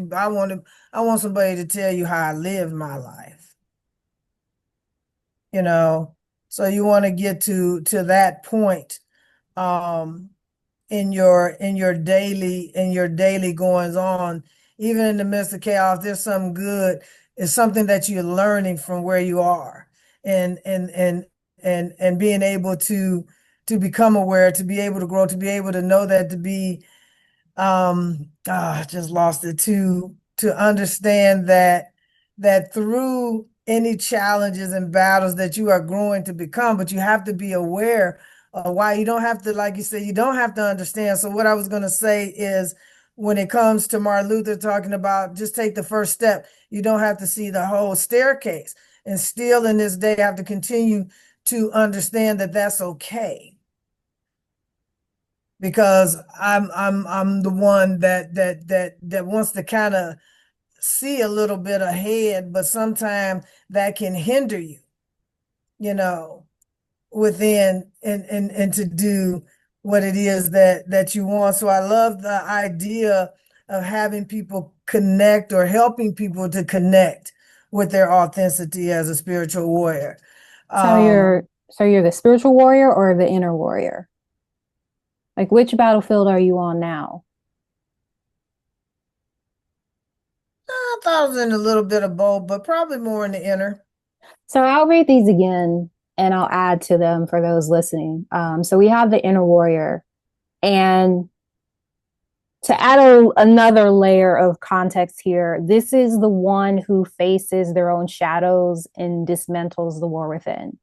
somebody to tell you how I lived my life, you know. So you want to get to that point, um, in your daily goings on, even in the midst of chaos. There's some good. It's something that you're learning from where you are, and being able to become aware, to be able to grow, to be able to know that, to be I just lost it to understand that through any challenges and battles that you are growing to become, but you have to be aware of why. You don't have to, like you said, you don't have to understand. So what I was going to say is when it comes to Martin Luther talking about just take the first step, you don't have to see the whole staircase. And still in this day, have to continue to understand that that's okay, because I'm the one that wants to kind of see a little bit ahead, but sometimes that can hinder you, you know, within and to do what it is that you want. So I love the idea of having people connect or helping people to connect with their authenticity as a spiritual warrior. So Um, you're the spiritual warrior or the inner warrior? Like which battlefield are you on now? I thought I was in a little bit of both, but probably more in the inner. So I'll read these again and I'll add to them for those listening. So we have the inner warrior, and to add another layer of context here, this is the one who faces their own shadows and dismantles the war within.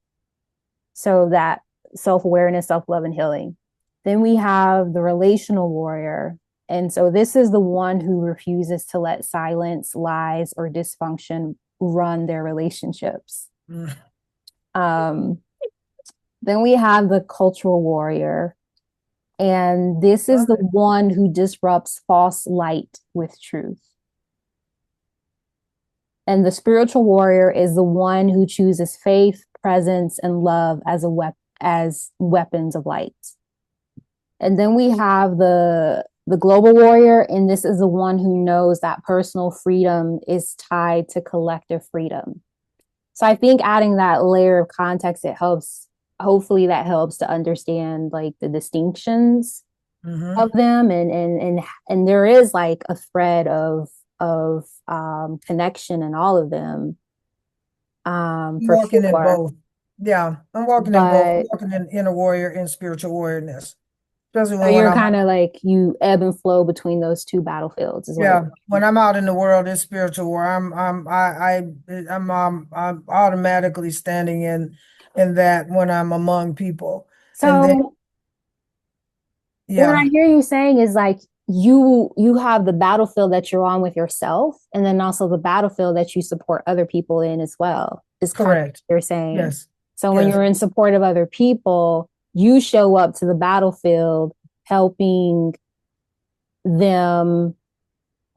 So that self awareness, self love, and healing. Then we have the relational warrior. And so this is the one who refuses to let silence, lies, or dysfunction run their relationships. Mm. Um, then we have the cultural warrior. And this is Love the it. one who disrupts false light with truth. And the spiritual warrior is the one who chooses faith, presence, and love as as weapons of light. And then we have the global warrior, and this is the one who knows that personal freedom is tied to collective freedom. So I think adding that layer of context, it helps. Hopefully, that helps to understand like the distinctions Mm-hmm. of them, and there is like a thread of connection in all of them, I'm for walking in sure. both. Yeah, I'm walking in both. I'm But walking in inner warrior and spiritual warriorness, especially so when you're I'm kind of out. like you ebb and flow between those two battlefields, is what you're Yeah, when saying. I'm out in the world, it's spiritual war. I'm automatically standing in that when I'm among people, and then So what I yeah, hear you saying is like you have the battlefield that you're on with yourself, and then also the battlefield that you support other people in as well. Is kind of correct. what you're saying. Yes, So when yes, you're in support of other people, you show up to the battlefield helping them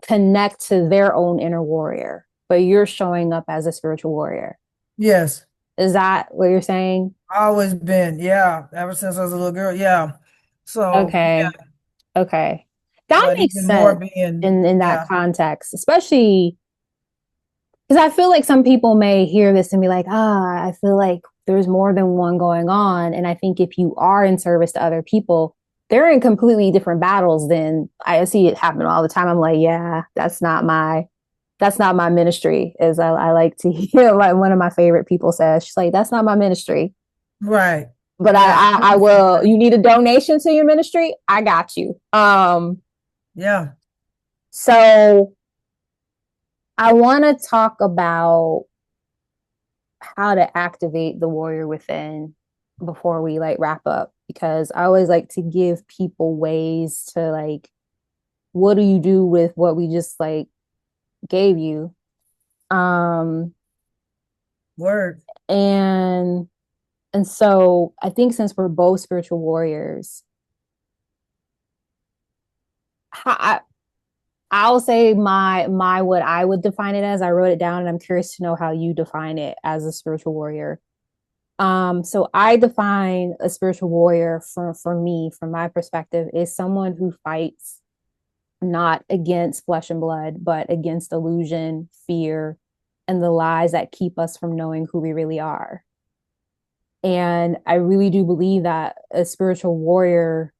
connect to their own inner warrior, but you're showing up as a spiritual warrior. yes. Is that what you're saying? Always been, yeah. Ever since I was a little girl, yeah. So Okay. yeah, Okay. That but makes even more sense being, in that yeah, context, especially because I feel like some people may hear this and be like, ah, I feel like there's more than one going on. And I think if you are in service to other people, they're in completely different battles than I see it happen all the time. I'm like, yeah, that's not my ministry. As I like to hear like one of my favorite people says, she's like, that's not my ministry. right, But yeah. I will, you need a donation to your ministry? I got you. Yeah. So I want to talk about how to activate the warrior within before we like wrap up, because I always like to give people ways to like, what do you do with what we just like gave you? Um Word. and so I think since we're both spiritual warriors, I, I'll say my what I would define it as. I wrote it down and I'm curious to know how you define it as a spiritual warrior. So I define a spiritual warrior for me, from my perspective, is someone who fights not against flesh and blood, but against illusion, fear, and the lies that keep us from knowing who we really are. And I really do believe that a spiritual warrior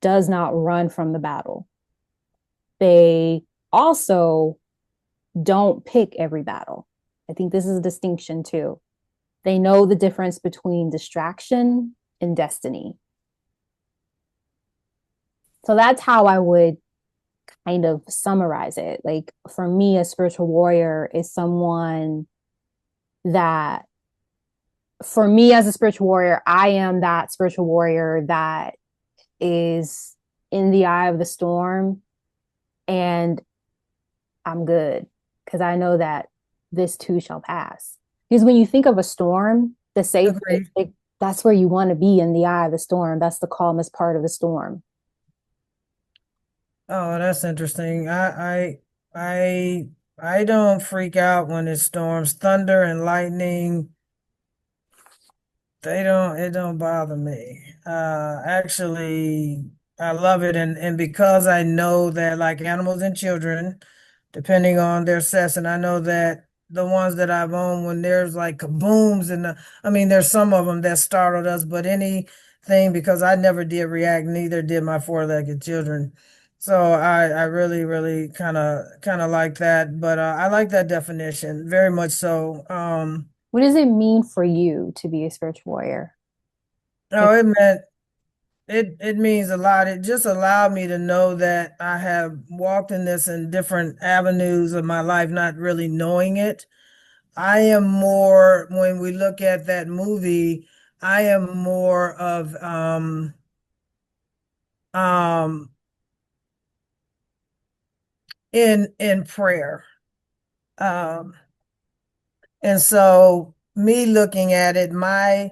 does not run from the battle. They also don't pick every battle. I think this is a distinction too. They know the difference between distraction and destiny. So that's how I would kind of summarize it. Like for me, a spiritual warrior is someone that, for me as a spiritual warrior, I am that spiritual warrior that is in the eye of the storm, and I'm good because I know that this too shall pass. Because when you think of a storm, the safe, Agreed. that's where you want to be, in the eye of the storm. That's the calmest part of the storm. Oh, that's interesting. I don't freak out when it storms, thunder and lightning. It don't bother me. Actually, I love it. And because I know that like animals and children, depending on their sex, and I know that the ones that I've owned, when there's like kabooms and I mean, there's some of them that startled us, but anything, because I never did react, neither did my four-legged children. So I really, really kind of like that. But I like that definition very much so. What does it mean for you to be a spiritual warrior? No, Like, it meant it means a lot. It just allowed me to know that I have walked in this in different avenues of my life, not really knowing it. I am more, when we look at that movie, I am more of um in prayer. Um and so me looking at it, my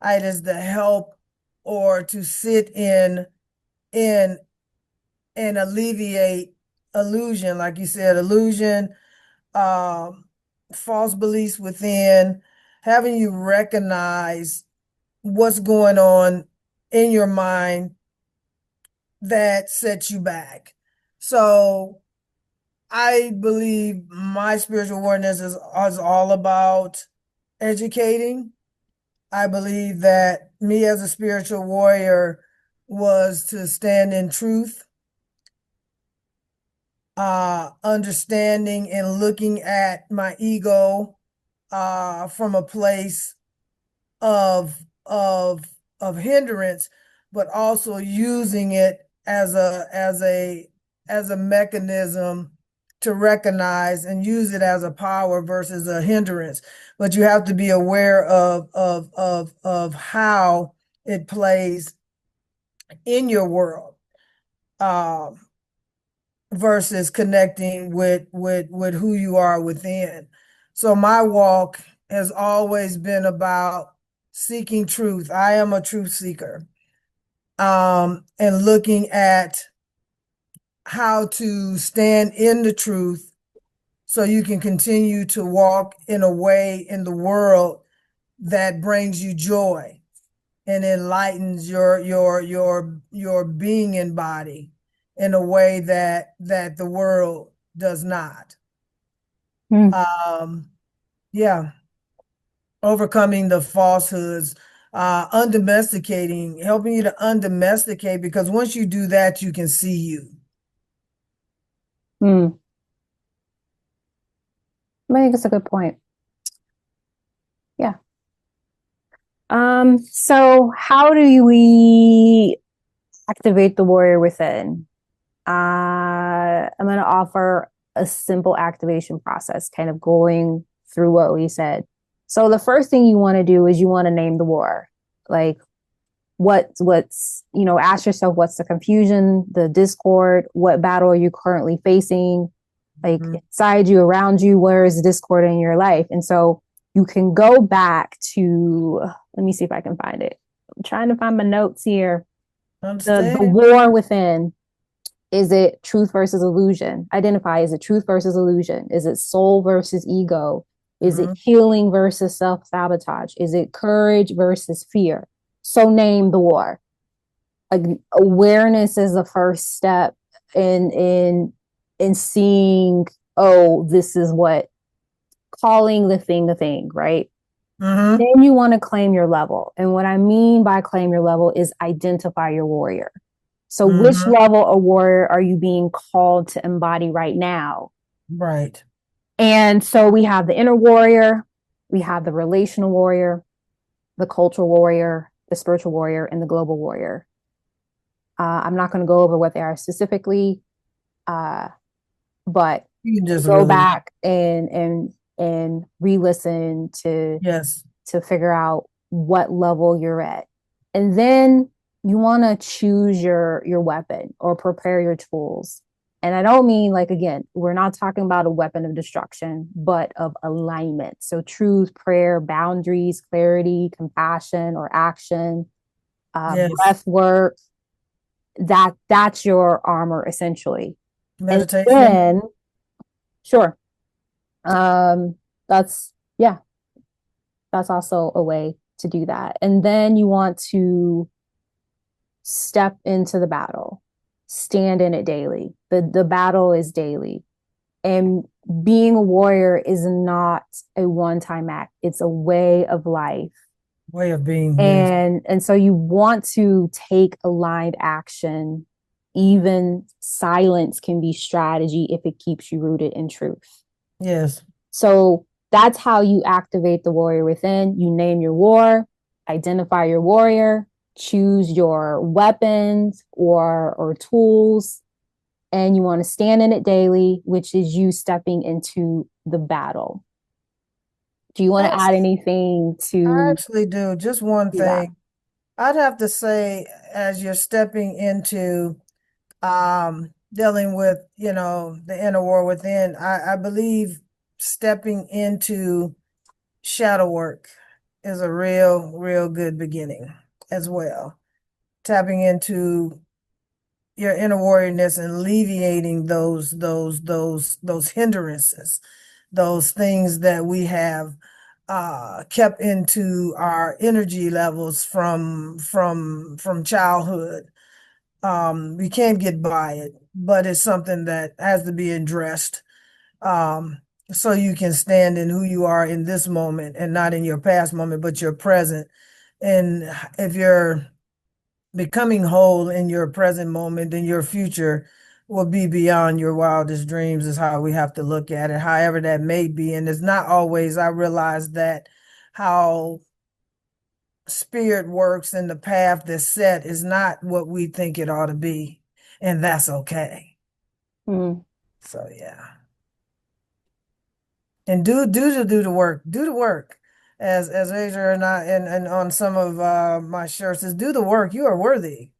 it is the help or to sit in and alleviate illusion, like you said, illusion, um, false beliefs within, having you recognize what's going on in your mind that sets you back. So I believe my spiritual awareness is all about educating. I believe that me as a spiritual warrior was to stand in truth, understanding and looking at my ego from a place of of of hindrance, but also using it as a mechanism to recognize and use it as a power versus a hindrance. But you have to be aware of how it plays in your world. Um, versus connecting with who you are within. So my walk has always been about seeking truth. I am a truth seeker. And looking at how to stand in the truth so you can continue to walk in a way in the world that brings you joy and enlightens your being and body in a way that the world does not. mm, Um, yeah, overcoming the falsehoods, undomesticating, helping you to undomesticate, because once you do that, you can see you. mm, I think it's a good point. Yeah. So how do we activate the warrior within? I'm going to offer a simple activation process, kind of going through what we said. So the first thing you want to do is you want to name the war. Like ask yourself, what's the confusion, the discord, what battle are you currently facing? Like Mhm. inside you, around you, where is the discord in your life? And so you can go back to, let me see if I can find it. I'm trying to find my notes here. The Understand? war within. Is it truth versus illusion? Identify, is it truth versus illusion? Is it soul versus ego? Is it Hmm. healing versus self sabotage? Is it courage versus fear? So name the war. Awareness is the first step in seeing, oh, this is what, calling the thing, right? Hmm. Then you want to claim your level. And what I mean by claim your level is identify your warrior. So, which Hmm. level of warrior are you being called to embody right now? Right. And so we have the inner warrior, we have the relational warrior, the cultural warrior, the spiritual warrior, and the global warrior. I'm not going to go over what they are specifically. Uh, but You can just go really, back and re-listen yes, to figure out what level you're at. And then you want to choose your weapon or prepare your tools. And I don't mean, like, again, we're not talking about a weapon of destruction, but of alignment. So truth, prayer, boundaries, clarity, compassion, or action, yes. breath work. That's your armor essentially. And Meditation. then, sure, that's yeah, that's also a way to do that. And then you want to step into the battle, stand in it daily. The battle is daily. And being a warrior is not a one-time act. It's a way of life. Way of being, yes. And so you want to take aligned action. Even silence can be strategy if it keeps you rooted in truth. Yes. So that's how you activate the warrior within. You name your war, identify your warrior, choose your weapons or tools, and you want to stand in it daily, which is you stepping into the battle. Do you want to add Actually, anything I to actually do. Just one that? thing. I'd have to say, as you're stepping into dealing with, the inner war within, I believe stepping into shadow work is a real good beginning as well. Tapping into your inner warriorness and alleviating those hindrances, those things that we have kept into our energy levels from childhood. We can't get by it, but it's something that has to be addressed. Um, so you can stand in who you are in this moment and not in your past moment, but your present. And if you're becoming whole in your present moment, then your future will be beyond your wildest dreams, is how we have to look at it, however that may be. And it's not always, I realize that how spirit works and the path that's set is not what we think it ought to be. And that's okay. Mm, So yeah. And do the work. Do the work. As Asia and I and on some of my shirts is do the work. You are worthy.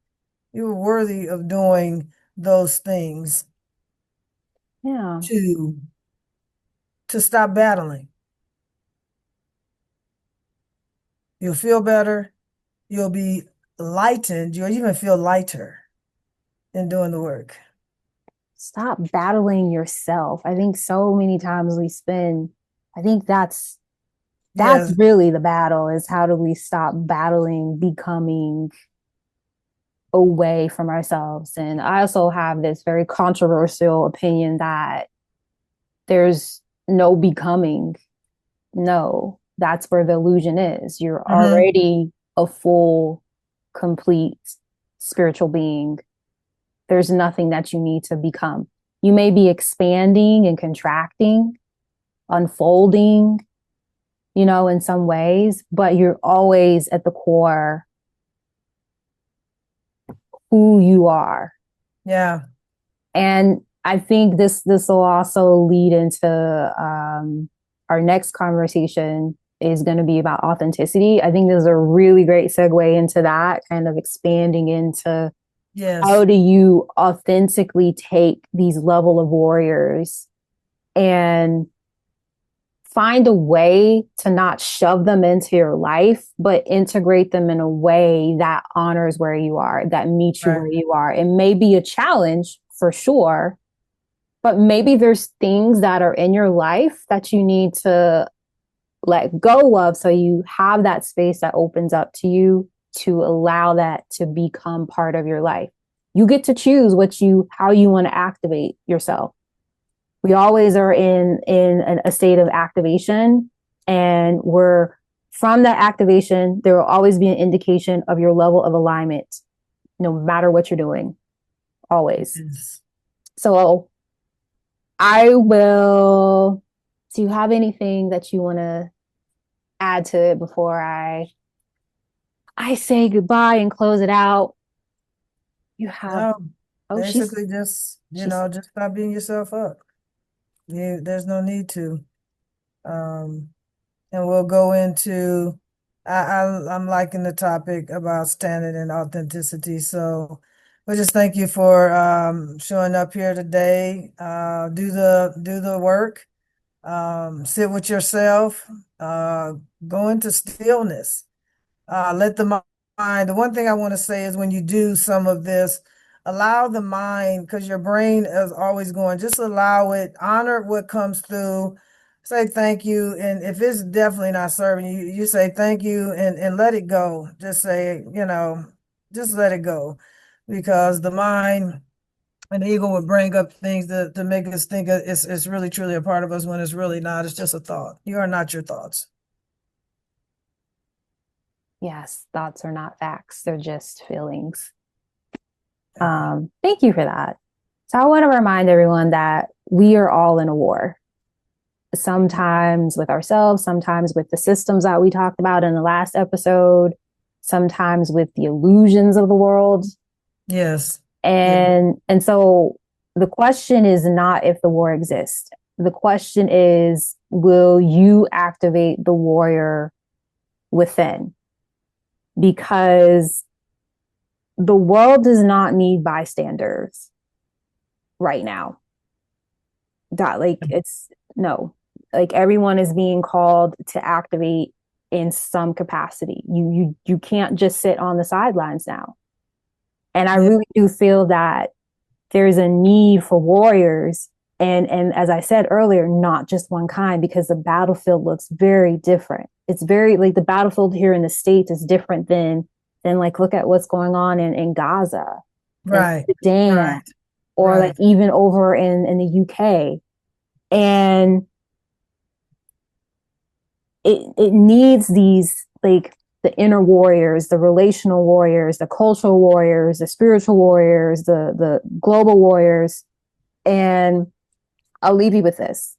You are worthy of doing those things yeah. to stop battling. You'll feel better. You'll be lightened. You'll even feel lighter in doing the work. Stop battling yourself. I think so many times we spend, I think that's Yes. really the battle, is how do we stop battling becoming away from ourselves. And I also have this very controversial opinion that there's no becoming. No, that's where the illusion is. You're Mm-hmm. already a full, complete spiritual being. There's nothing that you need to become. You may be expanding and contracting, unfolding, in some ways, but you're always at the core who you are. Yeah. And I think this will also lead into our next conversation is going to be about authenticity. I think this is a really great segue into that, kind of expanding into Yes. how do you authentically take these level of warriors and find a way to not shove them into your life, but integrate them in a way that honors where you are, that meets you Right. where you are. It may be a challenge for sure, but maybe there's things that are in your life that you need to let go of so you have that space that opens up to you to allow that to become part of your life. You get to choose how you want to activate yourself. We always are in a state of activation, and we're from that activation there will always be an indication of your level of alignment no matter what you're doing, always. Yes. So I will, do you have anything that you want to add to it before I say goodbye and close it out? You have No. Oh, she's Basically, just, she's just stop beating yourself up. There's no need to. Um, and we'll go into, I'm liking the topic about standard and authenticity. So we just thank you for showing up here today. Do the work. Sit with yourself. Go into stillness. Let the mind, the one thing I want to say is when you do some of this, allow the mind, because your brain is always going, just allow it, honor what comes through, say thank you. And if it's definitely not serving you, you say thank you and let it go. Just say, just let it go. Because the mind and the ego would bring up things to make us think it's really truly a part of us when it's really not. It's just a thought. You are not your thoughts. yes, thoughts are not facts. They're just feelings. Yeah. Thank you for that. So I want to remind everyone that we are all in a war. Sometimes with ourselves, sometimes with the systems that we talked about in the last episode, sometimes with the illusions of the world. Yes. Yeah. And so the question is not if the war exists. The question is, will you activate the warrior within? Because the world does not need bystanders right now. That like it's no. Like everyone is being called to activate in some capacity. You can't just sit on the sidelines now. And I Yeah. really do feel that there's a need for warriors and as I said earlier, not just one kind because the battlefield looks very different. It's very like the battlefield here in the States is different than like look at what's going on in Gaza and Right. Sudan Right. or like Right. even over in the UK. And it needs these like the inner warriors, the relational warriors, the cultural warriors, the spiritual warriors, the global warriors. And I'll leave you with this.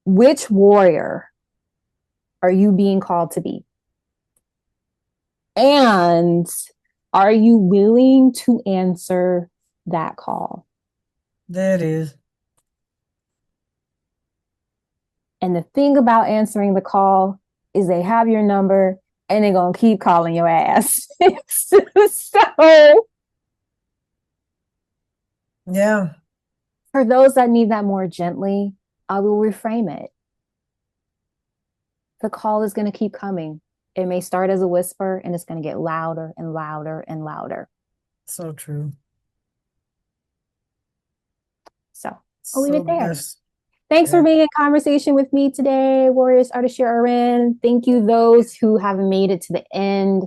Which warrior are you being called to be? And are you willing to answer that call? There it is. And the thing about answering the call is they have your number and they're going to keep calling your ass. So, Yeah. for those that need that more gently, I will reframe it. The call is going to keep coming. It may start as a whisper and it's going to get louder and louder and louder. So true. So I'll leave So it there. blessed. Thanks for Yeah. being in conversation with me today, Warrioress Ardeshir A'ren. Thank you, those who have made it to the end.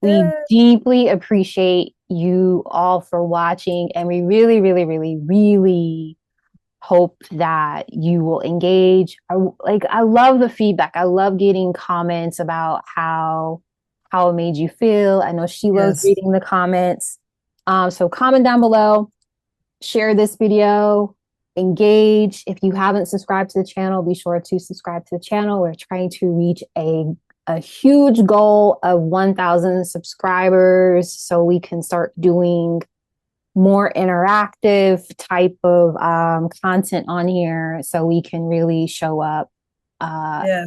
We Yeah. deeply appreciate you all for watching, and we really, really, really, really hope that you will engage. I love the feedback. I love getting comments about how it made you feel. I know she loves Yes. reading the comments. So comment down below, share this video, engage. If you haven't subscribed to the channel, be sure to subscribe to the channel. We're trying to reach a huge goal of 1,000 subscribers so we can start doing more interactive type of content on here so we can really show up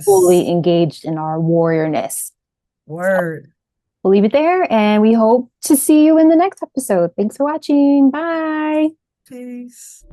fully Yes. engaged in our warriorness. So Word. we'll leave it there and we hope to see you in the next episode. Thanks for watching. Bye. Peace.